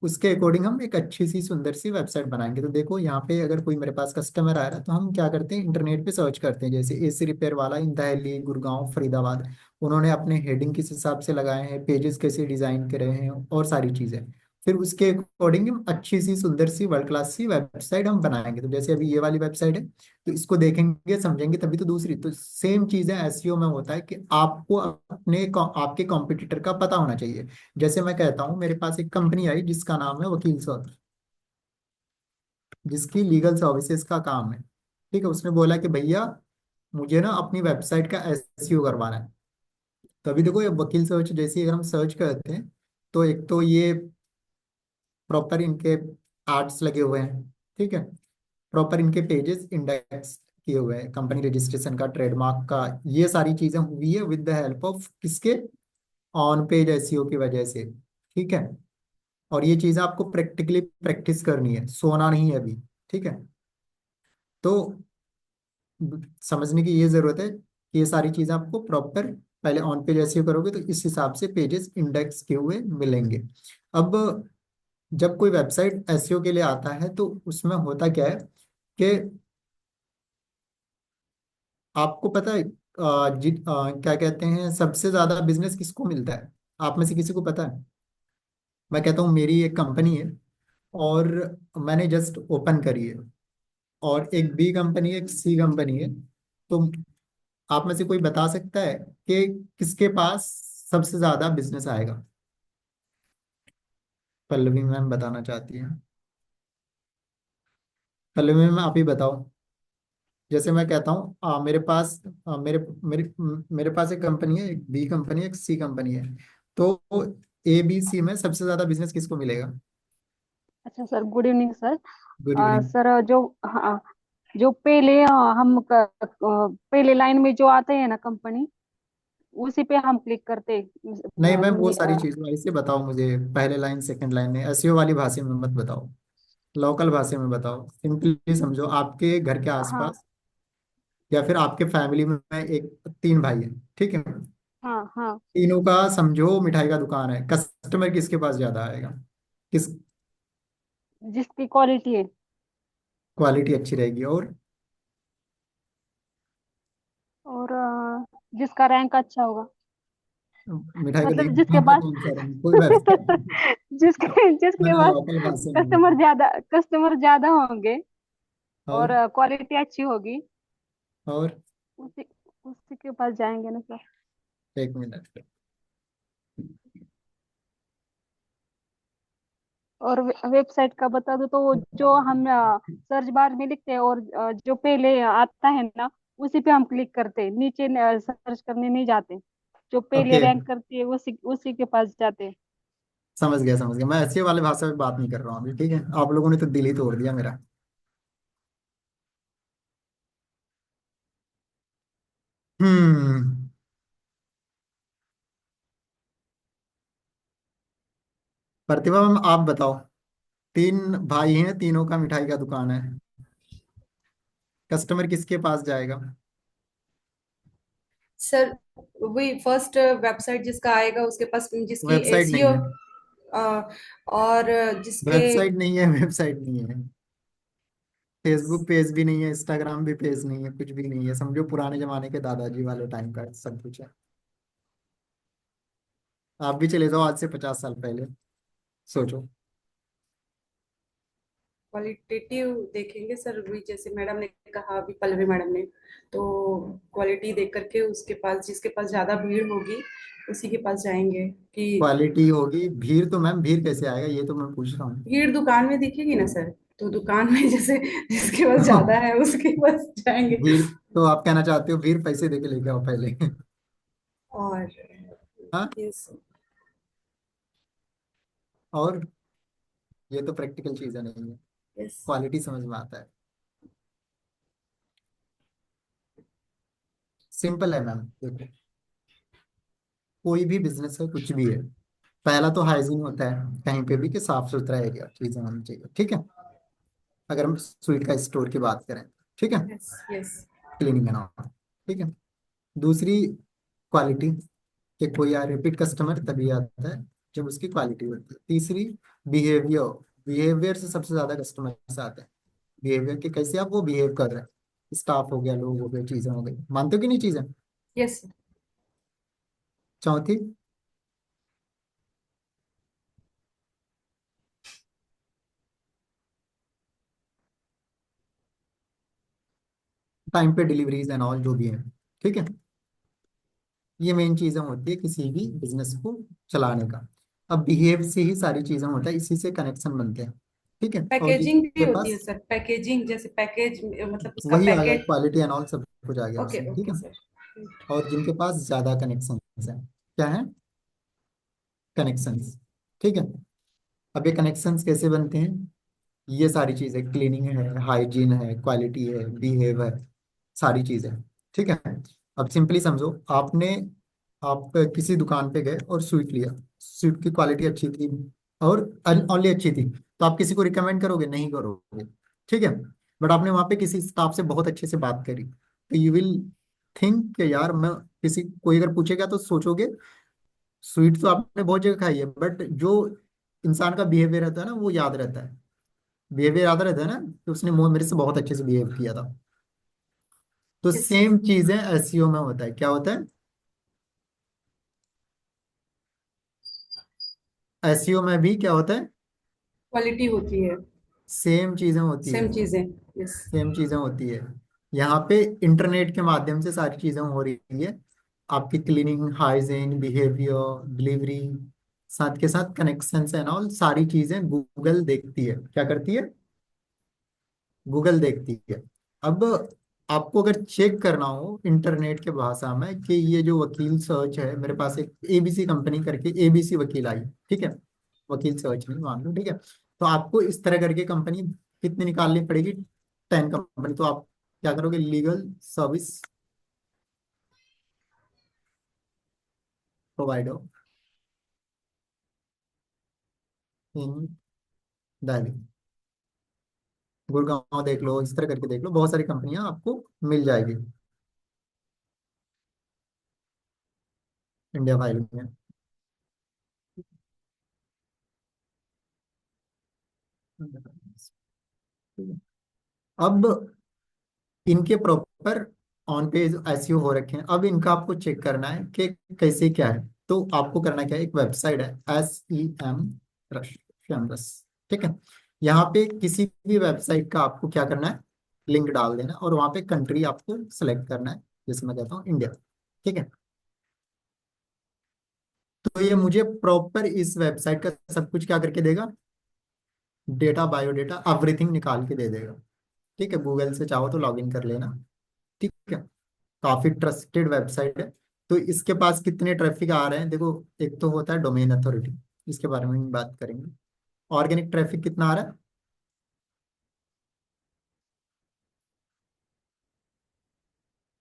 उसके अकॉर्डिंग हम एक अच्छी सी सुंदर सी वेबसाइट बनाएंगे। तो देखो यहाँ पे अगर कोई मेरे पास कस्टमर आ रहा है तो हम क्या करते हैं, इंटरनेट पे सर्च करते हैं, जैसे एसी रिपेयर वाला इन दिल्ली गुड़गांव फरीदाबाद, उन्होंने अपने हेडिंग किस हिसाब से लगाए हैं, पेजेस कैसे डिजाइन करे हैं, और सारी चीजें। फिर उसके अकॉर्डिंग हम अच्छी सी सुंदर सी वर्ल्ड क्लास सी वेबसाइट हम बनाएंगे। तो जैसे अभी ये वाली वेबसाइट है, तो इसको देखेंगे समझेंगे तभी तो दूसरी, तो सेम चीजें एसईओ में होता है कि आपको अपने आपके कॉम्पिटिटर का पता होना चाहिए। जैसे मैं कहता हूँ मेरे पास एक कंपनी आई जिसका नाम है वकील सर, जिसकी लीगल सर्विसेज का काम है, ठीक है। उसने बोला कि भैया मुझे ना अपनी वेबसाइट का एसईओ करवाना है। तो अभी देखो ये वकील सर्च जैसे अगर हम सर्च करते हैं, तो एक तो ये प्रॉपर इनके आर्ट्स लगे हुए हैं, ठीक है, प्रॉपर इनके पेजेस इंडेक्स किए हुए हैं, कंपनी रजिस्ट्रेशन का, ट्रेडमार्क का, ये सारी चीजें हुई है विद द हेल्प ऑफ किसके, ऑन पेज एसईओ की वजह से, ठीक है। और ये चीजें आपको प्रैक्टिकली प्रैक्टिस करनी है, सोना नहीं है अभी, ठीक है। तो समझने की ये जरूरत है कि ये सारी चीजें आपको प्रॉपर पहले ऑन पेज एसईओ करोगे तो इस हिसाब से पेजेस इंडेक्स किए हुए मिलेंगे। अब जब कोई वेबसाइट एसईओ के लिए आता है तो उसमें होता क्या है कि आपको पता है क्या कहते हैं सबसे ज्यादा बिजनेस किसको मिलता है? आप में से किसी को पता है? मैं कहता हूँ मेरी एक कंपनी है और मैंने जस्ट ओपन करी है, और एक बी कंपनी है एक सी कंपनी है। तो आप में से कोई बता सकता है कि किसके पास सबसे ज्यादा बिजनेस आएगा? पल्लवी मैम बताना चाहती हैं। पल्लवी मैम आप ही बताओ। जैसे मैं कहता हूँ मेरे पास मेरे पास एक कंपनी है, एक बी कंपनी है एक सी कंपनी है। तो ए बी सी में सबसे ज्यादा बिजनेस किसको मिलेगा? अच्छा sir, good evening sir. Good evening. Sir जो, हाँ, जो पहले पहले लाइन में जो आते हैं ना कंपनी, उसी पे हम क्लिक करते नहीं मैम, वो सारी चीजें ऐसे बताओ मुझे, पहले लाइन सेकंड लाइन में एसईओ वाली भाषा में मत बताओ, लोकल भाषा में बताओ, सिंपली समझो। आपके घर के हाँ आसपास या फिर आपके फैमिली में एक तीन भाई हैं, ठीक है? हाँ हाँ। तीनों का समझो मिठाई का दुकान है, कस्टमर किसके पास ज्यादा आएगा? किस जिसकी क्वालिटी है, क्वालिटी अच्छी रहेगी? और और जिसका रैंक अच्छा होगा, मिठाई का मतलब जिसके दुकान का पास कौन सा रंग, कोई वेबसाइट? जिसके मैंने पास लोकल भाषा में कस्टमर बताया। ज्यादा, कस्टमर ज्यादा होंगे और और क्वालिटी अच्छी होगी, और उसी उसी के पास जाएंगे ना सर। एक मिनट। और वेबसाइट का बता दो तो जो हम सर्च बार में लिखते हैं और जो पहले आता है ना, उसी पे हम क्लिक करते हैं, नीचे सर्च करने नहीं जाते। जो पहले ओके, रैंक करती है उसी उसी के पास जाते हैं। समझ गया समझ गया। मैं ऐसे वाले भाषा में बात नहीं कर रहा हूँ अभी, ठीक है? आप लोगों ने तो दिल ही तोड़ दिया मेरा। हम्म। प्रतिभा मैम आप बताओ, तीन भाई हैं, तीनों का मिठाई का दुकान है, कस्टमर किसके पास जाएगा? सर वही फर्स्ट वेबसाइट जिसका आएगा उसके पास, जिसकी वेबसाइट नहीं एसईओ, है। और जिसके, वेबसाइट नहीं है, वेबसाइट नहीं है। फेसबुक पेज भी नहीं है, इंस्टाग्राम भी पेज नहीं है, कुछ भी नहीं है। समझो पुराने जमाने के दादाजी वाले टाइम का सब कुछ है। आप भी चले जाओ आज से 50 साल पहले, सोचो। क्वालिटेटिव देखेंगे सर, वही जैसे मैडम ने कहा अभी, पल्लवी मैडम ने, तो क्वालिटी देख करके उसके पास, जिसके पास ज्यादा भीड़ होगी उसी के पास जाएंगे कि, क्वालिटी होगी, भीड़ तो मैम भीड़ कैसे आएगा ये तो मैं पूछ रहा भीड़ दुकान में दिखेगी ना सर, तो दुकान में जैसे जिसके पास ज्यादा हूँ। है उसके पास जाएंगे। भीड़ तो आप कहना चाहते हो भीड़ पैसे दे के लेके आओ पहले? और हाँ। यस। और ये तो प्रैक्टिकल चीजें नहीं है, यस। क्वालिटी समझ में आता है। सिंपल है मैम, देखो, कोई भी बिजनेस है कुछ भी है, पहला तो हाइजीन होता है कहीं पे भी कि साफ सुथरा एरिया चीजें होनी चाहिए, ठीक है? अगर हम स्वीट का स्टोर की बात करें, ठीक है, yes. Yes. Cleaning and all, ठीक है। दूसरी, क्वालिटी, कि कोई यार रिपीट कस्टमर तभी आता है जब उसकी क्वालिटी होती है। तीसरी, बिहेवियर, बिहेवियर से सबसे ज्यादा कस्टमर्स आते हैं। बिहेवियर के कैसे आप वो बिहेव कर रहे हैं, स्टाफ हो गया, लोग हो गए, चीजें हो गई, मानते हो कि नहीं चीजें? यस। चौथी, टाइम पे डिलीवरीज एंड ऑल जो भी है, ठीक है? ये मेन चीजें होती है किसी भी बिजनेस को चलाने का। अब बिहेव से ही सारी चीजें होता है, इसी से कनेक्शन बनते हैं, ठीक है? और पैकेजिंग भी जिसके होती है पास सर, पैकेजिंग जैसे पैकेज, मतलब उसका वही आ गया, पैकेट। क्वालिटी एंड ऑल सब कुछ आ गया ओके उसमें, ठीक ओके है? सर। और जिनके पास ज्यादा कनेक्शन है, क्या है? कनेक्शंस, ठीक है? अब ये कनेक्शंस कैसे बनते हैं? ये सारी चीजें, क्लीनिंग है, हाइजीन है, क्वालिटी है, बिहेव है, सारी चीजें, ठीक है? अब सिंपली समझो, आपने, आप किसी दुकान पे गए और स्वीट लिया, स्वीट की क्वालिटी अच्छी थी और ओनली अच्छी थी, तो आप किसी को रिकमेंड करोगे? नहीं करोगे, ठीक है? बट आपने वहां पे किसी स्टाफ से बहुत अच्छे से बात करी, तो यू विल थिंक कि यार मैं किसी कोई अगर पूछेगा तो सोचोगे स्वीट तो आपने बहुत जगह खाई है, बट जो इंसान का बिहेवियर रहता है ना वो याद रहता है। बिहेवियर याद रहता है ना कि उसने मेरे से बहुत अच्छे से बिहेव किया था। तो यस। सेम चीजें एसईओ में होता है। क्या होता है? एसईओ में भी क्या होता है? क्वालिटी होती है। सेम चीजें होती है। सेम चीजें। यस। सेम चीजें होती है। यहाँ पे इंटरनेट के माध्यम से सारी चीजें हो रही है। आपकी क्लीनिंग, हाइजीन, बिहेवियर, डिलीवरी, साथ के साथ कनेक्शन एंड ऑल सारी चीजें गूगल देखती है। क्या करती है? गूगल देखती है। अब आपको अगर चेक करना हो इंटरनेट के भाषा में कि ये जो वकील सर्च है, मेरे पास एक एबीसी कंपनी करके एबीसी वकील आई, ठीक है, वकील सर्च नहीं मान लो, ठीक है, तो आपको इस तरह करके कंपनी कितनी निकालनी पड़ेगी? 10 कंपनी। तो आप क्या करोगे? Legal service provider in Delhi, Gurgaon देख लो, इस तरह करके देख लो, बहुत सारी कंपनियां आपको मिल जाएगी इंडिया फाइल में। अब इनके प्रॉपर ऑन पेज एसईओ हो रखे हैं। अब इनका आपको चेक करना है कि कैसे क्या है। तो आपको करना क्या है, एक वेबसाइट है SEM, ठीक है। यहाँ पे किसी भी वेबसाइट का आपको क्या करना है, लिंक डाल देना और वहाँ पे कंट्री आपको सेलेक्ट करना है, जैसे मैं कहता हूँ इंडिया, ठीक है। तो ये मुझे प्रॉपर इस वेबसाइट का सब कुछ क्या करके देगा, डेटा, बायोडेटा, एवरीथिंग निकाल के दे देगा, ठीक है। गूगल से चाहो तो लॉगिन कर लेना, ठीक है। काफी ट्रस्टेड वेबसाइट है। तो इसके पास कितने ट्रैफिक आ रहे हैं देखो। एक तो होता है डोमेन अथॉरिटी, इसके बारे में भी बात करेंगे। ऑर्गेनिक ट्रैफिक कितना आ रहा है?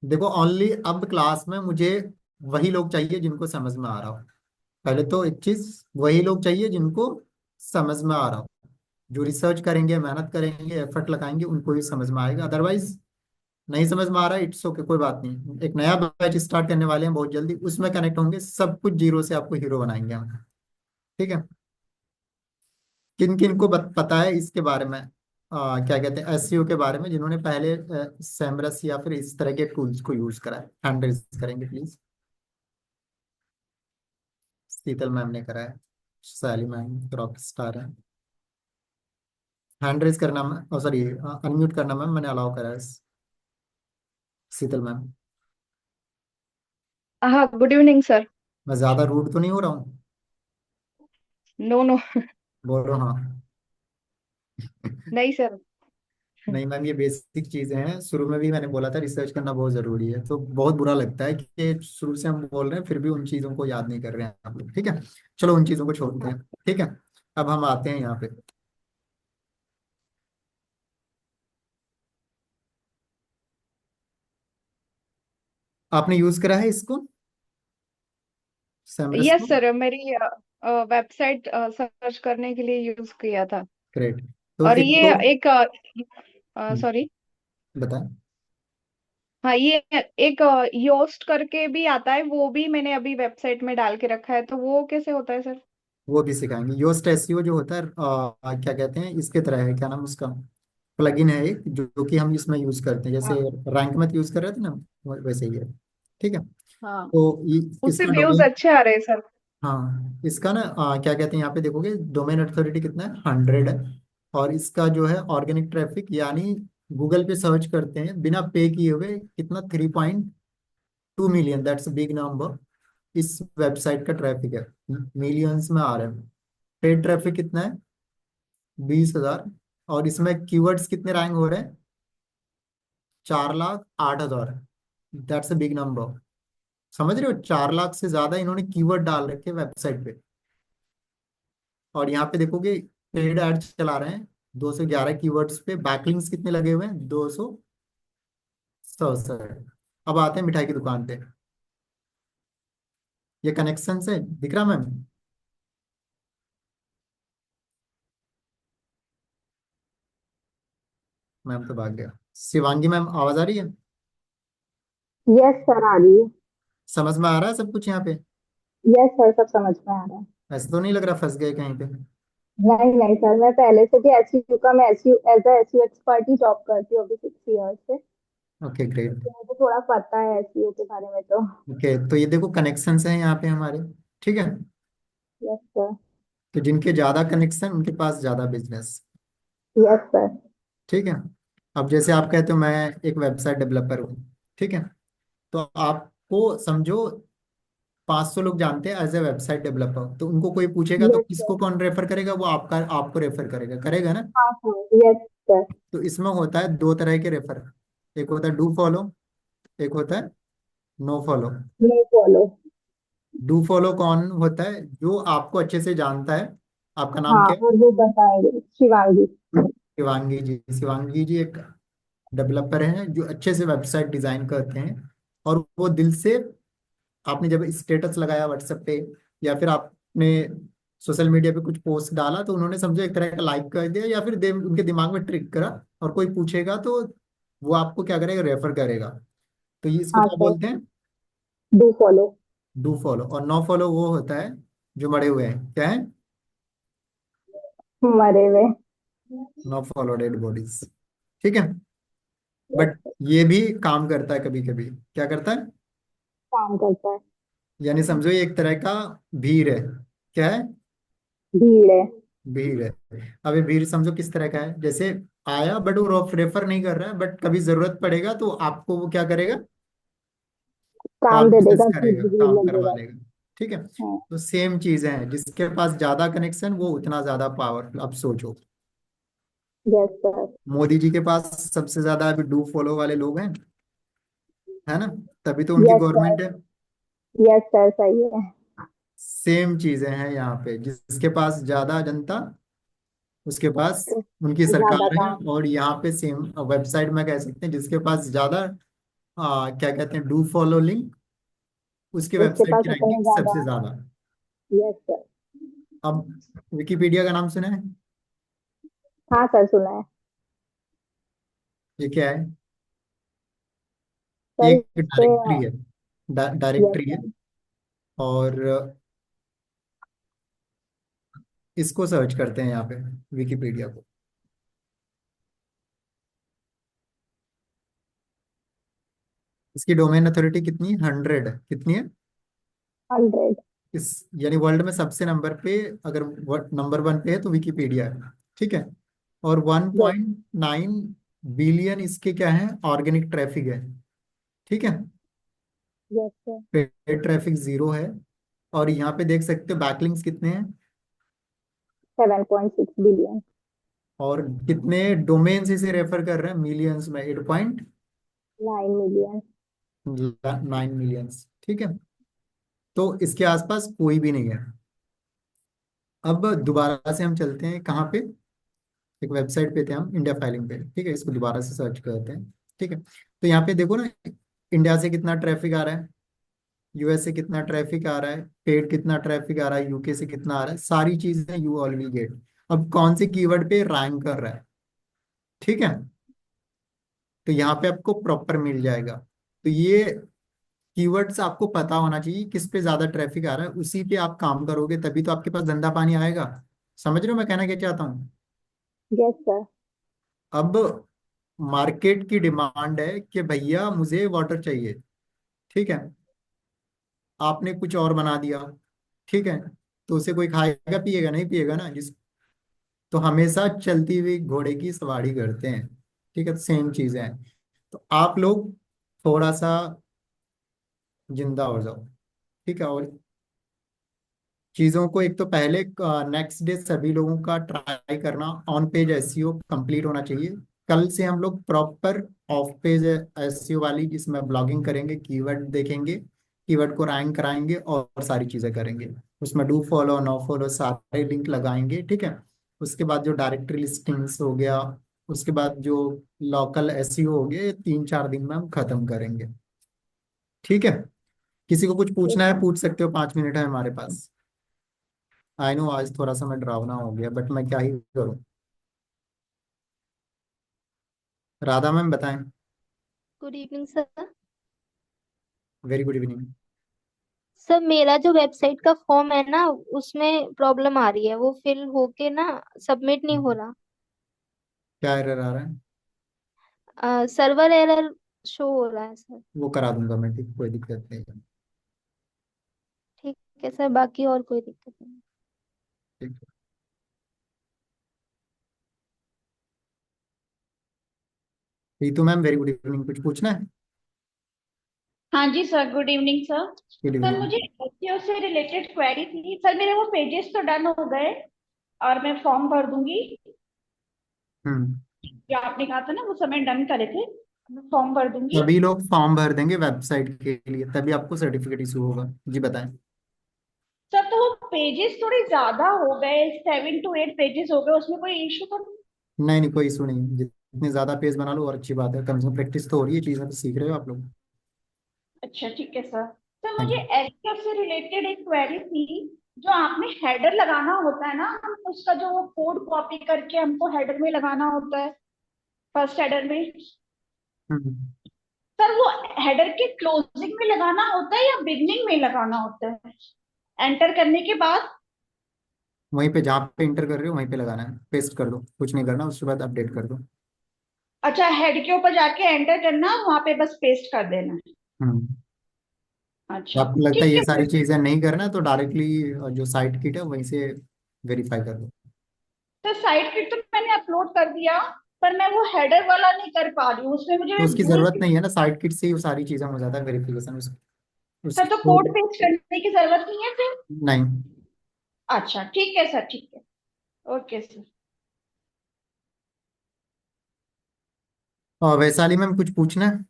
देखो ओनली अब क्लास में मुझे वही लोग चाहिए जिनको समझ में आ रहा हो। पहले तो एक चीज, वही लोग चाहिए जिनको समझ में आ रहा हो। जो रिसर्च करेंगे, मेहनत करेंगे, एफर्ट लगाएंगे, उनको ही समझ में आएगा। अदरवाइज नहीं समझ में आ रहा है, इट्स ओके, कोई बात नहीं। एक नया बैच स्टार्ट करने वाले हैं बहुत जल्दी, उसमें कनेक्ट होंगे, सब कुछ जीरो से आपको हीरो बनाएंगे हम, ठीक है। किन किन को पता है इसके बारे में, क्या कहते हैं, एसईओ के बारे में, जिन्होंने पहले सेमरस या फिर इस तरह के टूल्स को यूज करा है? हैंड रेज करेंगे प्लीज। शीतल मैम ने करा है, सैली मैम रॉक स्टार है। हैंड रेज करना मैं, सॉरी अनम्यूट करना मैम, मैंने अलाउ करा है शीतल मैम। हाँ, गुड इवनिंग सर। मैं ज्यादा रूड तो नहीं हो रहा हूँ? No no. बोल रहा हूँ हाँ। नहीं सर। नहीं मैम, ये बेसिक चीजें हैं, शुरू में भी मैंने बोला था रिसर्च करना बहुत जरूरी है। तो बहुत बुरा लगता है कि शुरू से हम बोल रहे हैं फिर भी उन चीजों को याद नहीं कर रहे हैं आप लोग, ठीक है। चलो उन चीजों को छोड़ते हाँ। हैं, ठीक है। अब हम आते हैं यहाँ पे। आपने यूज करा है इसको, सैमरस यस को? सर, मेरी वेबसाइट सर्च करने के लिए यूज किया था। ग्रेट। तो और एक ये तो एक सॉरी। बताएं। हाँ, ये एक योस्ट करके भी आता है, वो भी मैंने अभी वेबसाइट में डाल के रखा है, तो वो कैसे होता है सर? वो भी सिखाएंगे। योस्ट एसईओ जो होता है क्या कहते हैं, इसके तरह है, क्या नाम उसका, प्लगइन है एक, जो कि हम इसमें यूज करते हैं, जैसे हाँ। रैंक में यूज कर रहे थे ना, वैसे ही है, ठीक है। हाँ, तो उससे इसका व्यूज डोमेन, अच्छे आ रहे हैं सर। हाँ इसका ना क्या कहते हैं, यहाँ पे देखोगे डोमेन अथॉरिटी कितना है, 100 है। और इसका जो है ऑर्गेनिक ट्रैफिक, यानी गूगल पे सर्च करते हैं बिना पे किए हुए, कितना, 3.2 मिलियन, दैट्स बिग नंबर। इस वेबसाइट का ट्रैफिक है, मिलियंस में आ रहे हैं। पेड ट्रैफिक कितना है? 20,000। और इसमें कीवर्ड्स कितने रैंक हो रहे हैं? 4,08,000, दैट्स अ बिग नंबर। समझ रहे हो, 4 लाख से ज्यादा इन्होंने कीवर्ड डाल रखे वेबसाइट पे। और यहाँ पे देखोगे पेड एड चला रहे हैं 211 कीवर्ड्स पे, बैकलिंक्स कितने लगे हुए हैं? 267। अब आते हैं मिठाई की दुकान पे। ये कनेक्शन से दिख रहा मैम? मैम तो भाग गया। शिवांगी मैम आवाज आ रही है? यस सर, आ रही है। समझ में आ रहा है सब कुछ यहाँ पे? यस सर, सब समझ में आ रहा है। ऐसा तो नहीं लग रहा फंस गए कहीं पे? नहीं नहीं सर, मैं पहले से भी एसयू का, मैं SU as a SU expert ही जॉब करती हूँ अभी 6 ईयर से। Okay great. तो मुझे थोड़ा पता है एसयू के बारे में तो। ओके, तो ये देखो कनेक्शंस हैं यहाँ पे हमारे, ठीक है। Yes sir. तो जिनके ज्यादा कनेक्शन उनके पास ज्यादा बिजनेस, यस सर। ठीक है। अब जैसे आप कहते हो मैं एक वेबसाइट डेवलपर हूँ, ठीक है। तो आपको समझो 500 लोग जानते हैं एज ए वेबसाइट डेवलपर, तो उनको कोई पूछेगा तो यस सर। किसको कौन रेफर करेगा? वो आपका आपको रेफर करेगा, करेगा ना। हाँ सर, यस सर। तो इसमें होता है दो तरह के रेफर, एक होता है डू फॉलो, एक होता है no follow. No follow. Do follow कौन होता है? जो आपको अच्छे से जानता है। आपका नाम हाँ, क्या है? और वो बताएंगे शिवांगी। शिवांगी जी। शिवांगी जी एक डेवलपर हैं जो अच्छे से वेबसाइट डिजाइन करते हैं, और वो दिल से, आपने जब स्टेटस लगाया व्हाट्सएप पे या फिर आपने सोशल मीडिया पे कुछ पोस्ट डाला, तो उन्होंने समझो एक तरह का लाइक कर दिया, या फिर उनके दिमाग में ट्रिक करा, और कोई पूछेगा तो वो आपको क्या करेगा? रेफर करेगा। तो ये इसको हाँ क्या सर। बोलते हैं? Do follow. Do follow. और नो फॉलो वो होता है जो मरे हुए हैं, क्या है? मरे हुए। नो फॉलो डेड बॉडीज, ठीक है। Yes but sir. ये भी काम करता है कभी कभी। क्या करता है? काम करता है। यानी समझो ये एक तरह का भीड़ है। क्या है? भीड़ है। भीड़ है। अब ये भीड़ समझो किस तरह का है, जैसे आया बट वो रेफर नहीं कर रहा है, बट कभी जरूरत पड़ेगा तो आपको वो क्या करेगा? काम दे कॉन्फ्रेंस देगा कि करेगा, भीड़ काम करवा लगेगा। लेगा, ठीक है। हाँ। तो सेम चीजें हैं, जिसके पास ज्यादा कनेक्शन वो उतना ज्यादा पावरफुल। अब सोचो, यस सर। मोदी जी के पास सबसे ज्यादा अभी डू फॉलो वाले लोग हैं, है ना? तभी तो उनकी यस सर। गवर्नमेंट है। यस सर, सही है। सेम चीजें हैं यहाँ पे, जिसके पास ज्यादा जनता उसके पास उनकी ज्यादा सरकार है। काम। और यहाँ पे सेम वेबसाइट में कह सकते हैं जिसके पास ज्यादा क्या कहते हैं, डू फॉलो लिंक, उसके उसके वेबसाइट पास की उतने रैंकिंग ज्यादा। सबसे ज्यादा। Yes sir. अब विकिपीडिया का नाम सुना है? हाँ सर, सुना है। ये क्या है? सर एक इस पे। डायरेक्टरी है, यस डायरेक्टरी है। सर। और इसको सर्च करते हैं यहाँ पे, विकिपीडिया को। इसकी डोमेन अथॉरिटी कितनी है? 100 है। कितनी है? 100। इस यानी वर्ल्ड में सबसे नंबर पे, अगर नंबर 1 पे है तो विकिपीडिया है, ठीक है। और one yes. Point nine billion इसके क्या है? ऑर्गेनिक ट्रैफिक है, ठीक है। Yes sir. पेड ट्रैफिक 0 है। और यहाँ पे देख सकते हो बैकलिंक्स कितने हैं, 7.6 बिलियन। और कितने डोमेन्स इसे रेफर कर रहे हैं मिलियंस में? 8.9 9 मिलियन। मिलियंस, ठीक है। तो इसके आसपास कोई भी नहीं है। अब दोबारा से हम चलते हैं कहाँ पे? एक वेबसाइट पे थे हम, इंडिया फाइलिंग पे, ठीक है। इसको दोबारा से सर्च करते हैं, ठीक है। तो यहाँ पे देखो ना, इंडिया से कितना ट्रैफिक आ रहा है, यूएस से कितना ट्रैफिक आ रहा है, पेड कितना ट्रैफिक आ रहा है, यूके से कितना आ रहा है, सारी चीजें यू ऑल विल गेट। अब कौन से कीवर्ड पे रैंक कर रहा है, ठीक है। तो यहाँ पे आपको प्रॉपर मिल जाएगा। तो ये कीवर्ड्स आपको पता होना चाहिए, किस पे ज्यादा ट्रैफिक आ रहा है, उसी पे आप काम करोगे तभी तो आपके पास धंधा पानी आएगा। समझ रहे हो मैं कहना क्या चाहता हूँ? Yes sir. अब मार्केट की डिमांड है कि भैया मुझे वाटर चाहिए, ठीक है। आपने कुछ और बना दिया, ठीक है। तो उसे कोई खाएगा पिएगा? नहीं पिएगा ना। जिस तो हमेशा चलती हुई घोड़े की सवारी करते हैं, ठीक है। सेम चीजें हैं। तो आप लोग थोड़ा सा जिंदा हो जाओ, ठीक है। और चीजों को एक तो पहले नेक्स्ट डे सभी लोगों का ट्राई करना, ऑन पेज एसईओ कंप्लीट होना चाहिए। कल से हम लोग प्रॉपर ऑफ पेज एसईओ वाली, जिसमें ब्लॉगिंग करेंगे, कीवर्ड देखेंगे, कीवर्ड को रैंक कराएंगे और सारी चीजें करेंगे। उसमें डू फॉलो नो फॉलो सारे लिंक लगाएंगे, ठीक है। उसके बाद जो डायरेक्टरी लिस्टिंग्स हो गया, उसके बाद जो लोकल एसईओ हो गया, ये 3-4 दिन में हम खत्म करेंगे, ठीक है। किसी को कुछ यस पूछना है सर। पूछ सकते हो, 5 मिनट है हमारे पास। आई नो आज थोड़ा सा मैं डरावना हो गया, बट मैं क्या ही करूं। राधा मैम बताएं। Good evening sir. Very good evening. Sir मेरा जो वेबसाइट का फॉर्म है ना, उसमें प्रॉब्लम आ रही है, वो फिल होके ना सबमिट नहीं हो रहा। क्या एरर आ रहा है? सर्वर एरर शो हो रहा है सर। वो करा दूंगा मैं, ठीक, कोई दिक्कत नहीं है। ठीक है सर, बाकी और कोई दिक्कत नहीं। ठीक। तो मैम वेरी गुड इवनिंग, कुछ पूछना है? हाँ जी sir, good evening sir. Good sir evening. मुझे एसईओ से रिलेटेड क्वेरी थी सर। मेरे वो पेजेस तो डन हो गए और मैं फॉर्म भर दूंगी। हम्म। जो आपने कहा था ना, वो समय डन करे थे, मैं फॉर्म भर दूंगी। सभी लोग फॉर्म भर देंगे वेबसाइट के लिए, तभी आपको सर्टिफिकेट इशू होगा। जी बताएं। सर तो वो पेजेस थोड़े ज्यादा हो गए, 7 to 8 पेजेस हो गए, उसमें कोई इशू तो नहीं? नहीं नहीं, कोई इशू नहीं है। जितने ज्यादा पेज बना लो और अच्छी बात है, कम से कम प्रैक्टिस तो हो रही है, चीजें तो सीख रहे हो आप लोग। अच्छा ठीक है सर। सर थैंक मुझे यू। एसईओ से रिलेटेड एक क्वेरी थी। जो आपने हेडर लगाना होता है ना, हम उसका जो वो कोड कॉपी करके हमको हेडर में लगाना होता है, फर्स्ट हेडर में। हम्म। सर वो हेडर के क्लोजिंग में लगाना होता है या बिगनिंग में लगाना होता है, एंटर करने के बाद? वहीं पे जहाँ पे इंटर कर रहे हो वहीं पे लगाना है, पेस्ट कर दो, कुछ नहीं करना, उसके बाद अपडेट कर दो। अच्छा, हेड के ऊपर जाके एंटर करना, वहां पे बस पेस्ट कर देना है। हम्म। अच्छा आपको लगता है ठीक ये है सारी सर। चीजें नहीं करना, तो डायरेक्टली जो साइट किट है वहीं से वेरीफाई कर दो। तो साइट किट तो मैंने अपलोड कर दिया, पर मैं वो हेडर वाला नहीं कर पा रही हूँ, उसमें तो मुझे उसकी भूल। जरूरत नहीं है ना, साइट किट से ही वो सारी चीजें हो जाता है वेरिफिकेशन उस सर तो कोड पेस्ट करने की जरूरत नहीं है फिर? नहीं। अच्छा ठीक है सर, ठीक है। Okay sir. और वैशाली मैम कुछ पूछना है?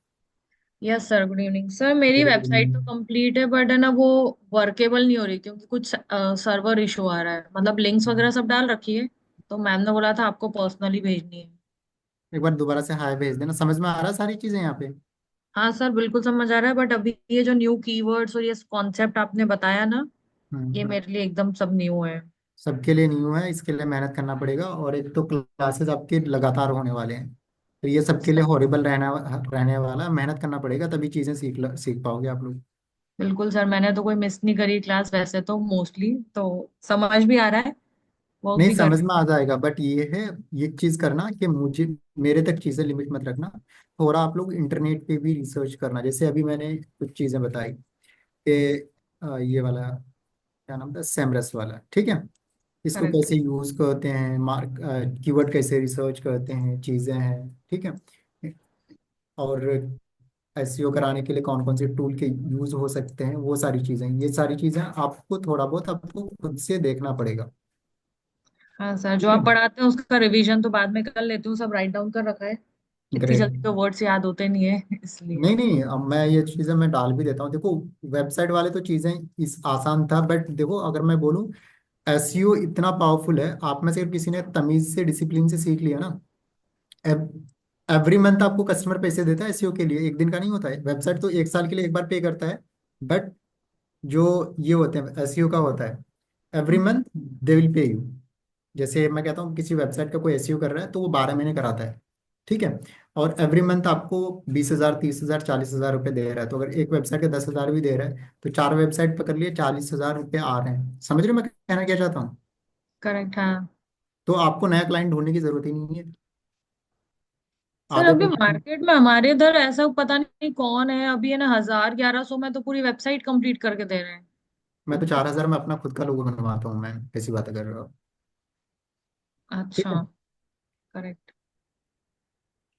Yes sir, good evening sir. मेरी वेरी गुड वेबसाइट तो इवनिंग। कंप्लीट है, बट है ना वो वर्केबल नहीं हो रही, क्योंकि कुछ सर्वर इशू आ रहा है। मतलब लिंक्स वगैरह सब डाल रखी है, तो मैम ने बोला था आपको पर्सनली भेजनी है। एक बार दोबारा से हाय भेज देना, समझ में आ रहा है सारी चीजें यहाँ पे? हाँ सर, बिल्कुल समझ आ रहा है, बट अभी ये जो न्यू कीवर्ड्स और ये कॉन्सेप्ट आपने बताया ना, ये हम्म। मेरे लिए एकदम सब न्यू है। सबके लिए न्यू है, इसके लिए मेहनत करना पड़ेगा, और एक तो क्लासेस आपके लगातार होने वाले हैं, तो ये सबके लिए हॉरिबल रहने वाला, मेहनत करना पड़ेगा, तभी चीजें सीख पाओगे आप लोग। बिल्कुल सर, मैंने तो कोई मिस नहीं करी क्लास वैसे तो, मोस्टली तो समझ भी आ रहा है, वर्क नहीं, भी कर समझ रही में आ जाएगा, बट ये है, ये चीज करना कि मुझे, मेरे तक चीजें लिमिट मत रखना। थोड़ा आप लोग इंटरनेट पे भी रिसर्च करना, जैसे अभी मैंने कुछ चीजें बताई कि ये वाला क्या नाम था, सेमरस वाला, ठीक है, हूँ। इसको करेक्ट। कैसे यूज करते हैं, मार्क कीवर्ड कैसे रिसर्च करते हैं, चीजें हैं, ठीक है। और एसईओ कराने के लिए कौन कौन से टूल के यूज हो सकते हैं, वो सारी चीजें, ये सारी चीजें आपको थोड़ा बहुत आपको खुद से देखना पड़ेगा। हाँ सर, जो ठीक है। आप पढ़ाते हैं उसका रिवीजन तो बाद में कर लेती हूँ, सब राइट डाउन कर रखा है। इतनी ग्रेट। जल्दी तो वर्ड्स याद होते नहीं है इसलिए। नहीं नहीं, अब मैं ये चीजें मैं डाल भी देता हूँ, देखो वेबसाइट वाले तो चीजें इस आसान था, बट देखो अगर मैं बोलूँ, एसईओ इतना पावरफुल है, आप में से अगर किसी ने तमीज से डिसिप्लिन से सीख लिया ना, एवरी मंथ आपको कस्टमर पैसे देता है एसईओ के लिए, एक दिन का नहीं होता है, वेबसाइट तो एक साल के लिए एक बार पे करता है, बट जो ये होते हैं एसईओ का होता है, every month they will pay you. जैसे मैं कहता हूँ किसी वेबसाइट का कोई एसईओ कर रहा है तो वो 12 महीने कराता है, ठीक है, और एवरी मंथ आपको 20,000, 30,000, 40,000 रुपये दे रहा है, तो अगर एक वेबसाइट के 10,000 भी दे रहा है, तो 4 वेबसाइट पकड़ लिए, 40,000 रुपये आ रहे हैं, समझ रहे हो मैं कहना क्या चाहता हूँ? करेक्ट, हाँ। तो आपको नया क्लाइंट ढूंढने की जरूरत ही नहीं है। सर आधे अभी लोग, मार्केट में हमारे इधर ऐसा पता नहीं कौन है, अभी है ना 1000 1100 में तो पूरी वेबसाइट कंप्लीट करके दे रहे हैं। मैं तो 4,000 में अपना खुद का लोगो बनवाता हूँ, मैं कैसी बातें कर रहा हूँ? ठीक अच्छा। है। करेक्ट।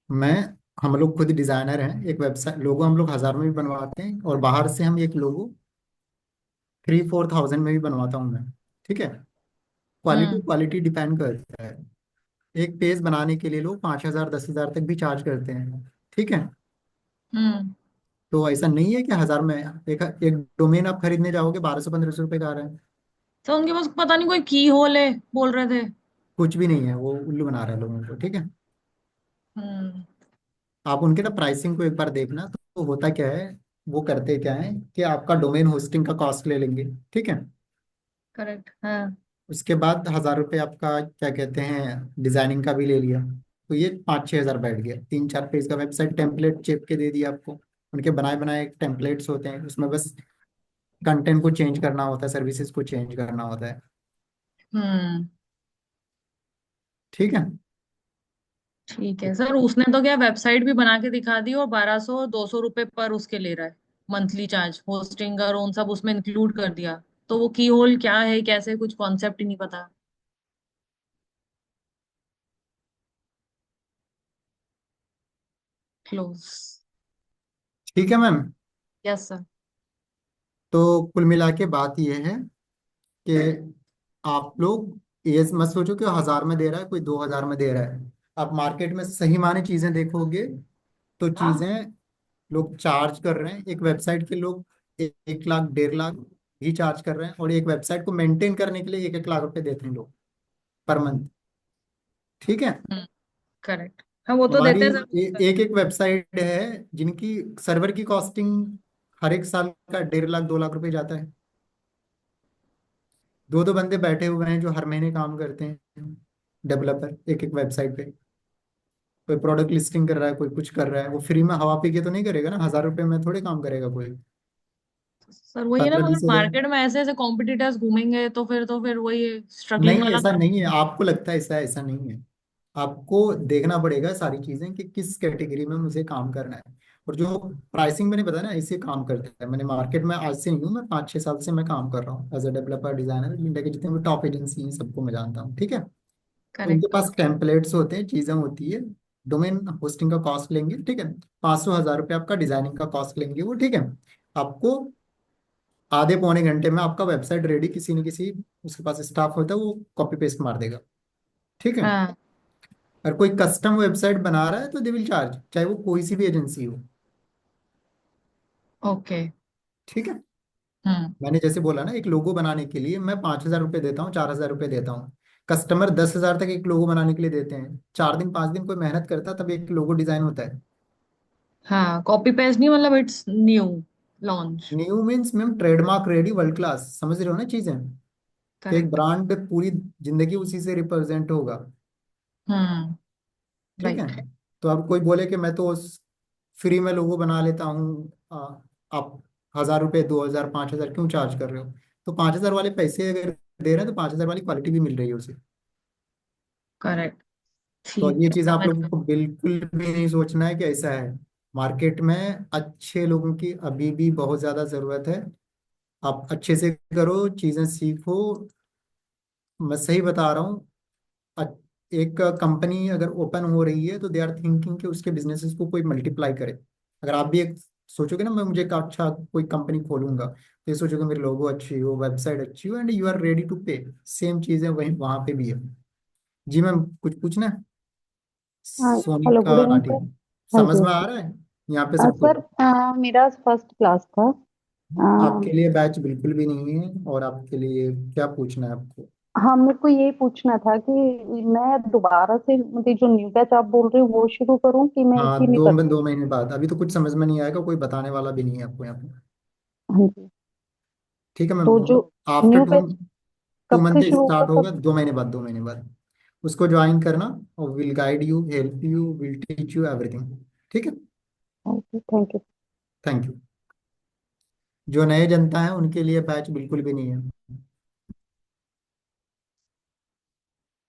मैं, हम लोग खुद डिजाइनर हैं, एक वेबसाइट लोगो हम लोग 1,000 में भी बनवाते हैं, और बाहर से हम एक लोगो 3-4 थाउजेंड में भी बनवाता हूँ मैं, ठीक है। क्वालिटी हम्म। क्वालिटी डिपेंड करता है। एक पेज बनाने के लिए लोग 5,000, 10,000 तक भी चार्ज करते हैं, ठीक है। हम्म। तो ऐसा नहीं है कि 1,000 में, एक एक डोमेन आप खरीदने जाओगे 1,200-1,500 रुपये का आ रहा है। तो उनके पास पता नहीं कोई की होल है, बोल रहे थे। कुछ भी नहीं है, वो उल्लू बना रहे हैं लोगों को, ठीक है। हम्म। आप उनके ना प्राइसिंग को एक बार देखना, तो होता क्या है, वो करते क्या है कि आपका डोमेन होस्टिंग का कॉस्ट ले लेंगे, ठीक है। करेक्ट, हाँ। उसके बाद 1,000 रुपये आपका क्या कहते हैं डिजाइनिंग का भी ले लिया, तो ये 5-6 हज़ार बैठ गया, 3-4 पेज का वेबसाइट टेम्पलेट चिप के दे दिया आपको, उनके बनाए बनाए टेम्पलेट्स होते हैं उसमें, बस कंटेंट को चेंज करना होता है, सर्विसेज को चेंज करना होता है। हम्म। ठीक है। ठीक है सर, उसने तो क्या वेबसाइट भी बना के दिखा दी और 1200 200 रुपये पर उसके ले रहा है मंथली चार्ज, होस्टिंग और उन सब उसमें इंक्लूड कर दिया। तो वो की होल क्या है, कैसे, कुछ कॉन्सेप्ट ही नहीं पता। क्लोज। ठीक है मैम। Yes sir. तो कुल मिला के बात यह है कि आप लोग ये मत सोचो कि 1000 में दे रहा है, कोई 2000 में दे रहा है। आप मार्केट में सही माने चीजें देखोगे तो चीजें लोग चार्ज कर रहे हैं। एक वेबसाइट के लोग 1 लाख 1.5 लाख भी चार्ज कर रहे हैं, और एक वेबसाइट को मेंटेन करने के लिए 1 1 लाख रुपए देते हैं लोग पर मंथ। ठीक है। हम्म। करेक्ट। हाँ वो तो हमारी देते हैं सर। एक एक वेबसाइट है जिनकी सर्वर की कॉस्टिंग हर एक साल का 1.5 लाख 2 लाख रुपए जाता है। दो दो बंदे बैठे हुए हैं जो हर महीने काम करते हैं, डेवलपर, एक एक वेबसाइट पे। कोई प्रोडक्ट लिस्टिंग कर रहा है, कोई कुछ कर रहा है, वो फ्री में हवा पी के तो नहीं करेगा ना। 1000 रुपए में थोड़े काम करेगा कोई। सर वही है ना, पंद्रह मतलब बीस हजार मार्केट में ऐसे ऐसे कॉम्पिटिटर्स घूमेंगे तो फिर वही स्ट्रगलिंग नहीं, वाला ऐसा काम। नहीं है। आपको लगता है ऐसा है, ऐसा नहीं है। आपको देखना पड़ेगा सारी चीजें कि किस कैटेगरी में मुझे काम करना है। और जो प्राइसिंग मैंने बताया ना, ऐसे काम करता है। मैंने मार्केट में आज से नहीं हूँ, मैं 5 6 साल से मैं काम कर रहा हूँ as a developer designer. India के जितने भी टॉप एजेंसी हैं सबको मैं जानता हूँ। ठीक है। तो इनके करेक्ट। पास टेम्पलेट्स होते हैं, चीजें होती है। डोमेन होस्टिंग का कॉस्ट लेंगे, ठीक है। 500 1000 रुपये आपका डिजाइनिंग का कॉस्ट लेंगे वो, ठीक है। आपको आधे पौने घंटे में आपका वेबसाइट रेडी, किसी न किसी उसके पास स्टाफ होता है, वो कॉपी पेस्ट मार देगा। ठीक है। हाँ। अगर कोई कस्टम वेबसाइट बना रहा है तो दे विल चार्ज, चाहे वो कोई सी भी एजेंसी हो। ओके। ठीक है। हम्म। मैंने जैसे बोला ना, एक लोगो बनाने के लिए मैं 5 1000 रुपये देता हूँ, 4000 रुपये देता हूँ। कस्टमर 10 हजार तक एक लोगो बनाने के लिए देते हैं। 4 दिन 5 दिन कोई मेहनत करता है तब एक लोगो डिजाइन होता है। हाँ कॉपी पेस्ट नहीं, मतलब it's new launch. New means ma'am trademark ready, world class, समझ रहे हो ना चीजें। कि एक करेक्ट। ब्रांड पूरी जिंदगी उसी से रिप्रेजेंट होगा। हम्म। ठीक है। राइट। तो अब कोई बोले कि मैं तो फ्री में लोगो बना लेता हूँ, आप 1000 रुपये 2000 5000 क्यों चार्ज कर रहे हो? तो 5000 वाले पैसे अगर दे रहे हैं तो 5000 वाली क्वालिटी भी मिल रही है उसे। करेक्ट। तो ठीक ये है, चीज आप समझ लोगों गए। को बिल्कुल भी नहीं सोचना है कि ऐसा है। मार्केट में अच्छे लोगों की अभी भी बहुत ज्यादा जरूरत है। आप अच्छे से करो, चीजें सीखो। मैं सही बता रहा हूँ। अ- एक कंपनी अगर ओपन हो रही है तो दे आर थिंकिंग कि उसके बिजनेसेस को कोई मल्टीप्लाई करे। अगर आप भी एक सोचोगे ना, मैं मुझे एक अच्छा कोई कंपनी खोलूंगा, तो ये सोचोगे मेरी लोगो अच्छी हो, वेबसाइट अच्छी हो, and you are ready to pay. Same चीजें वहीं वहां पे भी है। जी मैम, कुछ पूछना है? हाँ। हेलो, गुड सोनिका इवनिंग नाटी, सर। हाँ समझ जी, हाँ में आ जी। रहा है यहाँ पे सब कुछ? सर, मेरा फर्स्ट क्लास था। आपके लिए बैच बिल्कुल भी नहीं है। और आपके लिए क्या पूछना है आपको? हाँ, मेरे को ये पूछना था कि मैं दोबारा से मुझे जो न्यू बैच आप बोल रहे हो वो शुरू करूँ कि मैं हाँ, इसी में कर सकती 2 महीने बाद। अभी तो कुछ समझ में नहीं आएगा, कोई बताने वाला भी नहीं है आपको यहाँ पे। हूँ? हाँ जी। ठीक है मैम। तो जो after new two batch two कब मंथ से शुरू स्टार्ट होगा, होगा, 2 महीने बाद, 2 महीने बाद उसको ज्वाइन करना। और will guide you, help you, will teach you everything. ठीक है। कब? Thank you. Thank you. जो नए जनता है उनके लिए बैच बिल्कुल भी नहीं है।